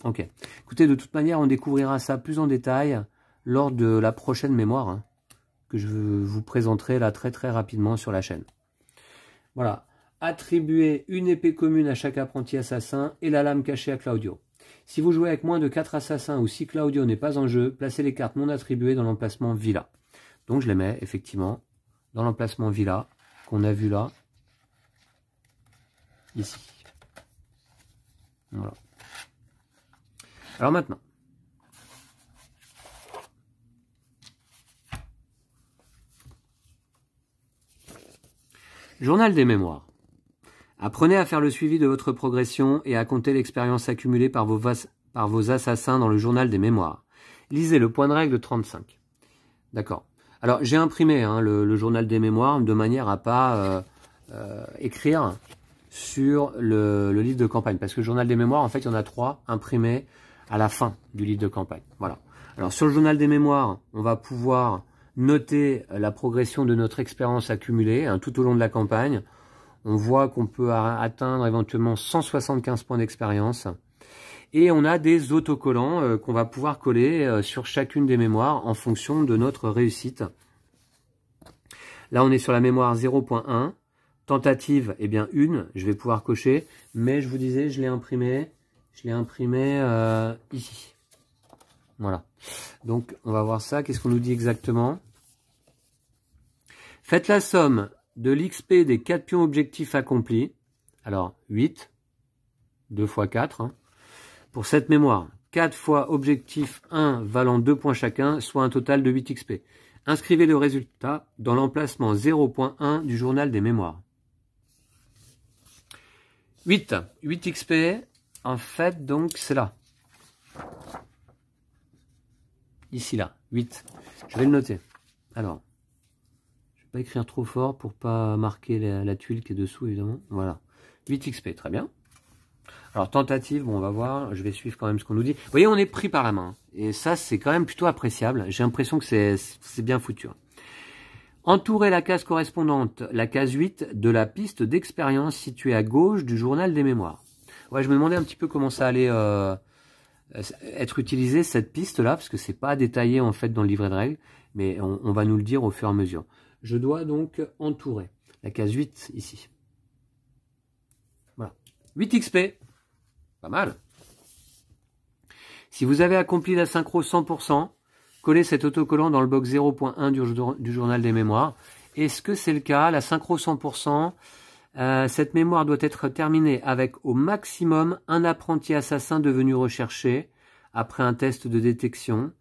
Ok. Écoutez, de toute manière, on découvrira ça plus en détail lors de la prochaine mémoire, hein, que je vous présenterai là très rapidement sur la chaîne. Voilà. Attribuer une épée commune à chaque apprenti assassin et la lame cachée à Claudio. Si vous jouez avec moins de 4 assassins ou si Claudio n'est pas en jeu, placez les cartes non attribuées dans l'emplacement Villa. Donc je les mets effectivement dans l'emplacement Villa qu'on a vu là, ici. Voilà. Alors maintenant, journal des mémoires. Apprenez à faire le suivi de votre progression et à compter l'expérience accumulée par vos assassins dans le journal des mémoires. Lisez le point de règle 35. D'accord. Alors j'ai imprimé hein, le journal des mémoires de manière à pas écrire sur le livre de campagne. Parce que le journal des mémoires, en fait, il y en a 3 imprimés à la fin du livre de campagne. Voilà. Alors sur le journal des mémoires, on va pouvoir noter la progression de notre expérience accumulée hein, tout au long de la campagne. On voit qu'on peut atteindre éventuellement 175 points d'expérience. Et on a des autocollants qu'on va pouvoir coller sur chacune des mémoires en fonction de notre réussite. Là, on est sur la mémoire 0.1. Tentative, eh bien une, je vais pouvoir cocher. Mais je vous disais, je l'ai imprimé ici. Voilà. Donc, on va voir ça. Qu'est-ce qu'on nous dit exactement? Faites la somme de l'XP des 4 pions objectifs accomplis. Alors, 8. 2 x 4. Hein. Pour cette mémoire, 4 fois objectif 1 valant 2 points chacun, soit un total de 8 XP. Inscrivez le résultat dans l'emplacement 0.1 du journal des mémoires. 8 XP, en fait, donc, c'est là. Ici, là, 8. Je vais le noter. Alors, je ne vais pas écrire trop fort pour pas marquer la tuile qui est dessous, évidemment. Voilà. 8 XP, très bien. Alors, tentative, bon, on va voir. Je vais suivre quand même ce qu'on nous dit. Vous voyez, on est pris par la main. Et ça, c'est quand même plutôt appréciable. J'ai l'impression que c'est bien foutu. Entourez la case correspondante, la case 8, de la piste d'expérience située à gauche du journal des mémoires. Ouais, je me demandais un petit peu comment ça allait être utilisé, cette piste-là, parce que c'est pas détaillé, en fait, dans le livret de règles. Mais on va nous le dire au fur et à mesure. Je dois donc entourer la case 8, ici. Voilà. 8 XP. Pas mal. Si vous avez accompli la synchro 100%, collez cet autocollant dans le box 0.1 du journal des mémoires. Est-ce que c'est le cas? La synchro 100%, cette mémoire doit être terminée avec au maximum un apprenti assassin devenu recherché après un test de détection.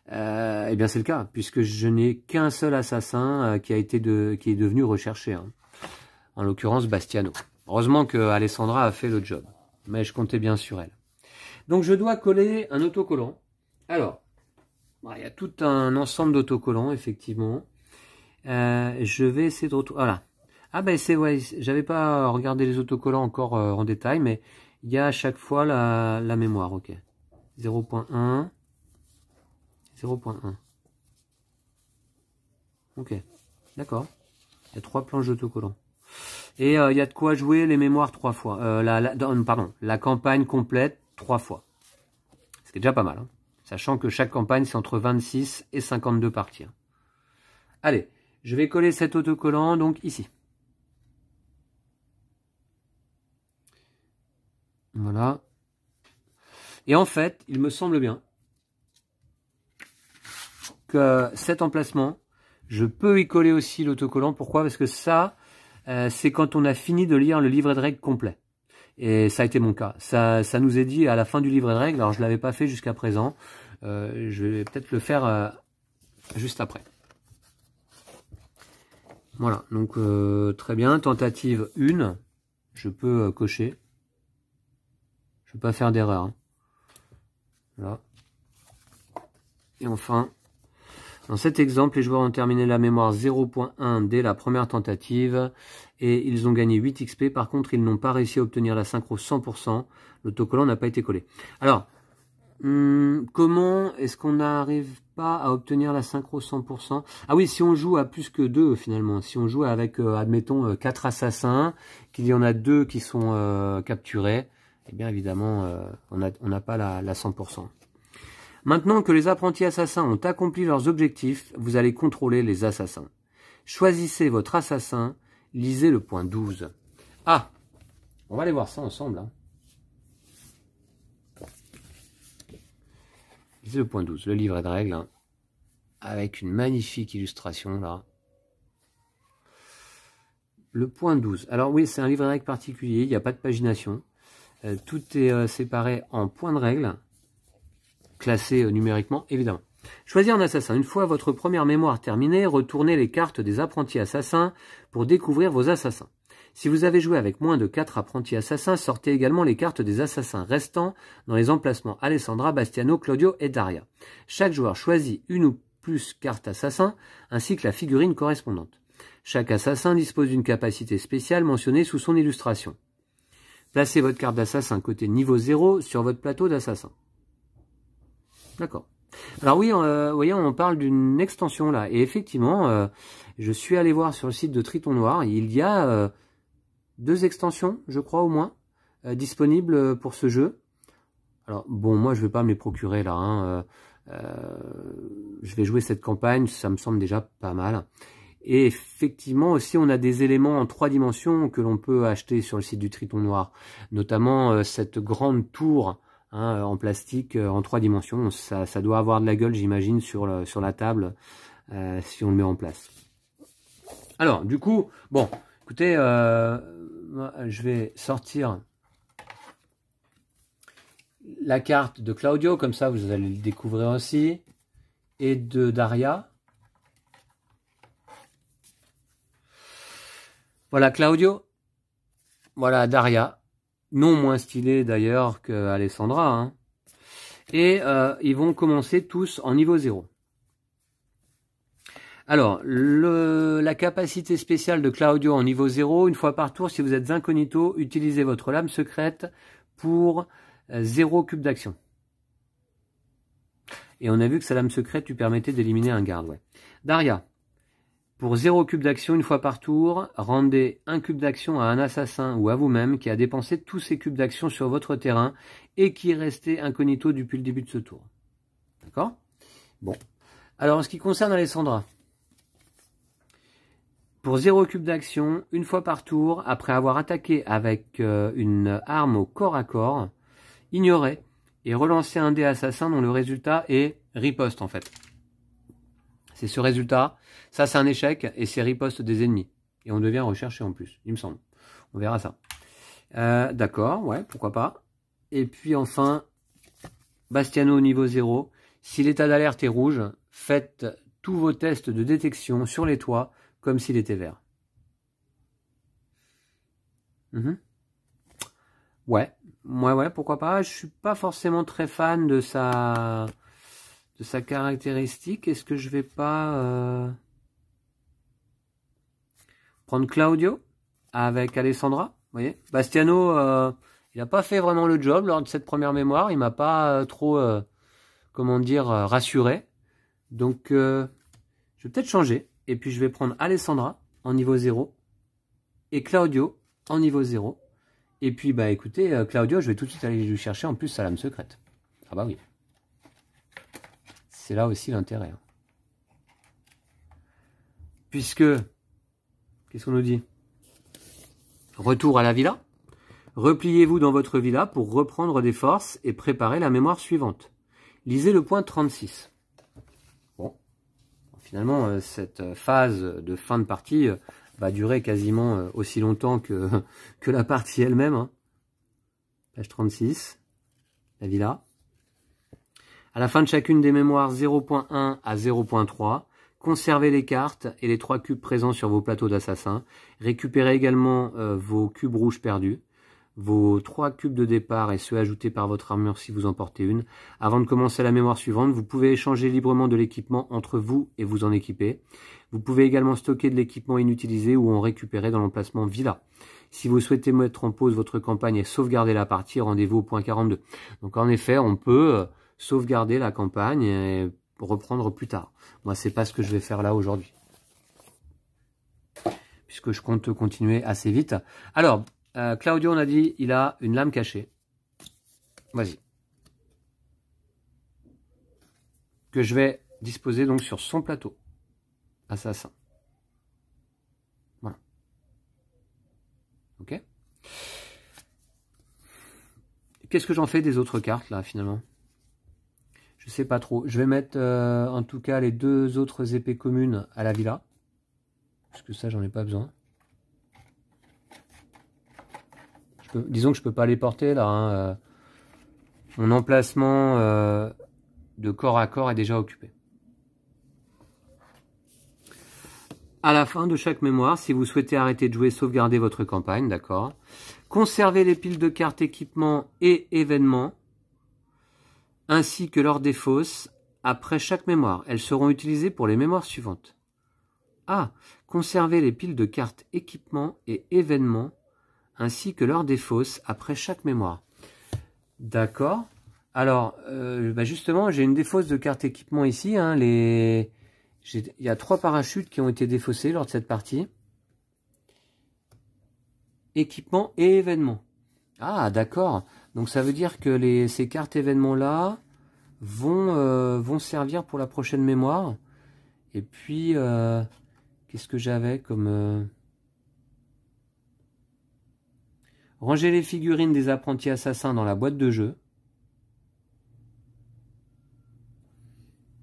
Eh bien c'est le cas, puisque je n'ai qu'un seul assassin qui est devenu recherché. Hein. En l'occurrence Bastiano. Heureusement que Alessandra a fait le job. Mais je comptais bien sur elle. Donc je dois coller un autocollant. Alors, il y a tout un ensemble d'autocollants, effectivement. Je vais essayer de retrouver... Voilà. Ah ben c'est ouais, j'avais pas regardé les autocollants encore en détail, mais il y a à chaque fois la mémoire, ok. 0.1. 0.1. Ok, d'accord. Il y a 3 planches d'autocollants. Et il y a de quoi jouer les mémoires 3 fois. La campagne complète 3 fois. Ce qui est déjà pas mal. Hein. Sachant que chaque campagne, c'est entre 26 et 52 parties. Hein. Allez, je vais coller cet autocollant, donc ici. Voilà. Et en fait, il me semble bien que cet emplacement, je peux y coller aussi l'autocollant. Pourquoi? Parce que ça... c'est quand on a fini de lire le livret de règles complet. Et ça a été mon cas. Ça nous est dit à la fin du livret de règles. Alors, je ne l'avais pas fait jusqu'à présent. Je vais peut-être le faire juste après. Voilà. Donc, très bien. Tentative 1. Je peux cocher. Je ne vais pas faire d'erreur. Hein. Voilà. Et enfin... Dans cet exemple, les joueurs ont terminé la mémoire 0.1 dès la première tentative et ils ont gagné 8 XP. Par contre, ils n'ont pas réussi à obtenir la synchro 100%. L'autocollant n'a pas été collé. Alors, Comment est-ce qu'on n'arrive pas à obtenir la synchro 100%? Ah oui, si on joue à plus que 2 finalement, si on joue avec, admettons, 4 assassins, qu'il y en a 2 qui sont capturés, eh bien évidemment, on n'a pas la 100%. Maintenant que les apprentis assassins ont accompli leurs objectifs, vous allez contrôler les assassins. Choisissez votre assassin, lisez le point 12. Ah, on va aller voir ça ensemble. Hein. Lisez le point 12, le livret de règles, hein, avec une magnifique illustration là. Le point 12. Alors oui, c'est un livret de règles particulier, il n'y a pas de pagination. Tout est séparé en points de règles, classés numériquement, évidemment. Choisir un assassin. Une fois votre première mémoire terminée, retournez les cartes des apprentis assassins pour découvrir vos assassins. Si vous avez joué avec moins de 4 apprentis assassins, sortez également les cartes des assassins restants dans les emplacements Alessandra, Bastiano, Claudio et Daria. Chaque joueur choisit une ou plus cartes assassins, ainsi que la figurine correspondante. Chaque assassin dispose d'une capacité spéciale mentionnée sous son illustration. Placez votre carte d'assassin côté niveau 0 sur votre plateau d'assassin. D'accord. Alors oui, vous voyez, on parle d'une extension là. Et effectivement, je suis allé voir sur le site de Triton Noir, il y a 2 extensions, je crois au moins, disponibles pour ce jeu. Alors bon, moi je vais pas me les procurer là. Hein, je vais jouer cette campagne, ça me semble déjà pas mal. Et effectivement aussi, on a des éléments en 3 dimensions que l'on peut acheter sur le site du Triton Noir. Notamment cette grande tour hein, en plastique en 3 dimensions. Ça doit avoir de la gueule, j'imagine, sur la table si on le met en place. Alors, du coup, bon, écoutez, je vais sortir la carte de Claudio, comme ça vous allez le découvrir aussi, et de Daria. Voilà Claudio, voilà Daria, non moins stylé d'ailleurs que Alessandra, hein. Et ils vont commencer tous en niveau 0. Alors, la capacité spéciale de Claudio en niveau 0, une fois par tour, si vous êtes incognito, utilisez votre lame secrète pour 0 cube d'action. Et on a vu que sa lame secrète lui permettait d'éliminer un garde. Ouais. Daria. Pour 0 cube d'action, une fois par tour, rendez 1 cube d'action à un assassin ou à vous-même qui a dépensé tous ses cubes d'action sur votre terrain et qui est resté incognito depuis le début de ce tour. D'accord? Bon. Alors, en ce qui concerne Alessandra, pour 0 cube d'action, une fois par tour, après avoir attaqué avec une arme au corps à corps, ignorez et relancez un dé assassin dont le résultat est riposte en fait. C'est ce résultat, ça c'est un échec et c'est riposte des ennemis. Et on devient recherché en plus, il me semble. On verra ça. D'accord, ouais, pourquoi pas. Et puis enfin, Bastiano au niveau 0. Si l'état d'alerte est rouge, faites tous vos tests de détection sur les toits comme s'il était vert. Ouais, pourquoi pas. Je suis pas forcément très fan de sa caractéristique. Est-ce que je vais pas prendre Claudio avec Alessandra? Vous voyez, Bastiano, il n'a pas fait vraiment le job lors de cette première mémoire. Il m'a pas trop, comment dire, rassuré. Donc, je vais peut-être changer. Et puis, je vais prendre Alessandra en niveau 0 et Claudio en niveau 0. Et puis, bah écoutez, Claudio, je vais tout de suite aller lui chercher en plus sa lame secrète. Ah bah oui. C'est là aussi l'intérêt. Hein. Puisque, qu'est-ce qu'on nous dit? Retour à la villa. Repliez-vous dans votre villa pour reprendre des forces et préparer la mémoire suivante. Lisez le point 36. Bon, finalement, cette phase de fin de partie va durer quasiment aussi longtemps que la partie elle-même. Hein. Page 36, la villa. À la fin de chacune des mémoires 0.1 à 0.3, conservez les cartes et les 3 cubes présents sur vos plateaux d'assassins. Récupérez également vos cubes rouges perdus, vos 3 cubes de départ et ceux ajoutés par votre armure si vous en portez une. Avant de commencer la mémoire suivante, vous pouvez échanger librement de l'équipement entre vous et vous en équiper. Vous pouvez également stocker de l'équipement inutilisé ou en récupérer dans l'emplacement villa. Si vous souhaitez mettre en pause votre campagne et sauvegarder la partie, rendez-vous au point 42. Donc en effet, on peut sauvegarder la campagne et reprendre plus tard. Moi, c'est pas ce que je vais faire là aujourd'hui, puisque je compte continuer assez vite. Alors, Claudio, on a dit, il a une lame cachée. Vas-y. Que je vais disposer donc sur son plateau. Assassin. Voilà. Ok. Qu'est-ce que j'en fais des autres cartes là finalement? Je sais pas trop. Je vais mettre en tout cas les 2 autres épées communes à la villa. Parce que ça, j'en ai pas besoin. Disons que je peux pas les porter là. Hein. Mon emplacement de corps à corps est déjà occupé. À la fin de chaque mémoire, si vous souhaitez arrêter de jouer, sauvegardez votre campagne, d'accord. Conservez les piles de cartes équipements et événements, ainsi que leurs défausses, après chaque mémoire. Elles seront utilisées pour les mémoires suivantes. Ah, conservez les piles de cartes équipements et événements, ainsi que leurs défausses, après chaque mémoire. D'accord. Alors, justement, j'ai une défausse de cartes équipement ici, hein, il y a 3 parachutes qui ont été défaussés lors de cette partie. Équipement et événements. Ah, d'accord. Donc ça veut dire que ces cartes événements-là vont servir pour la prochaine mémoire. Et puis, qu'est-ce que j'avais comme... Ranger les figurines des apprentis assassins dans la boîte de jeu.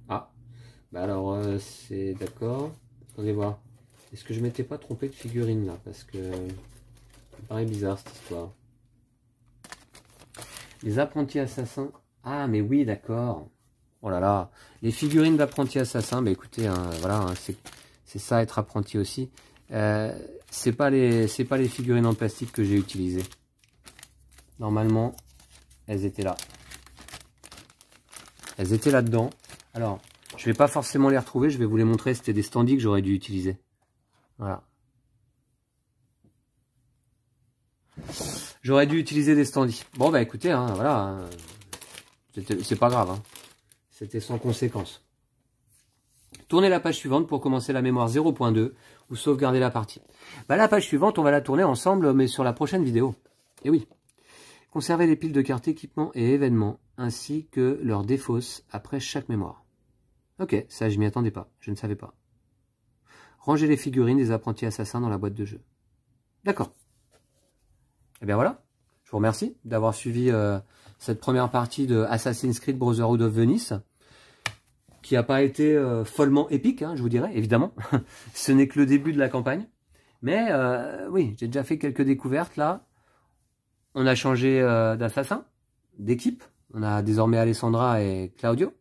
Ah. Bah alors, c'est d'accord. Attendez voir. Est-ce que je m'étais pas trompé de figurine là? Parce que ça me paraît bizarre cette histoire. Les apprentis assassins. Ah, mais oui, d'accord. Oh là là. Les figurines d'apprentis assassins. Bah écoutez, hein, voilà, hein, c'est ça être apprenti aussi. C'est pas les figurines en plastique que j'ai utilisées. Normalement, elles étaient là. Elles étaient là-dedans. Alors, je vais pas forcément les retrouver, je vais vous les montrer. C'était des standees que j'aurais dû utiliser. Voilà. J'aurais dû utiliser des standees. Bon, bah écoutez, hein, voilà. Hein, c'est pas grave. Hein. C'était sans conséquence. Tournez la page suivante pour commencer la mémoire 0.2 ou sauvegarder la partie. Bah, la page suivante, on va la tourner ensemble, mais sur la prochaine vidéo. Et oui. Conservez les piles de cartes équipements et événements, ainsi que leurs défausses après chaque mémoire. Ok, ça je m'y attendais pas, je ne savais pas. Rangez les figurines des apprentis assassins dans la boîte de jeu. D'accord. Et bien voilà, je vous remercie d'avoir suivi cette première partie de Assassin's Creed Brotherhood of Venice, qui n'a pas été follement épique, hein, je vous dirais, évidemment. Ce n'est que le début de la campagne. Mais oui, j'ai déjà fait quelques découvertes là. On a changé d'assassin, d'équipe. On a désormais Alessandra et Claudio.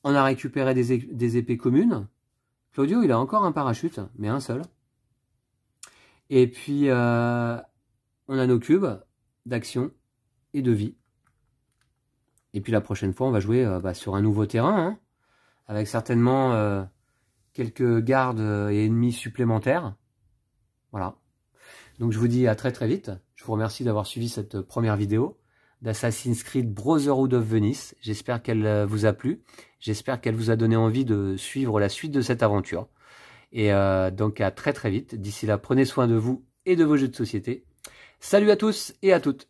On a récupéré des épées communes. Claudio, il a encore un parachute, mais un seul. Et puis, on a nos cubes d'action et de vie. Et puis la prochaine fois, on va jouer sur un nouveau terrain, hein, avec certainement quelques gardes et ennemis supplémentaires. Voilà. Donc je vous dis à très très vite. Je vous remercie d'avoir suivi cette première vidéo d'Assassin's Creed Brotherhood of Venice. J'espère qu'elle vous a plu. J'espère qu'elle vous a donné envie de suivre la suite de cette aventure. Et donc à très très vite. D'ici là, prenez soin de vous et de vos jeux de société. Salut à tous et à toutes.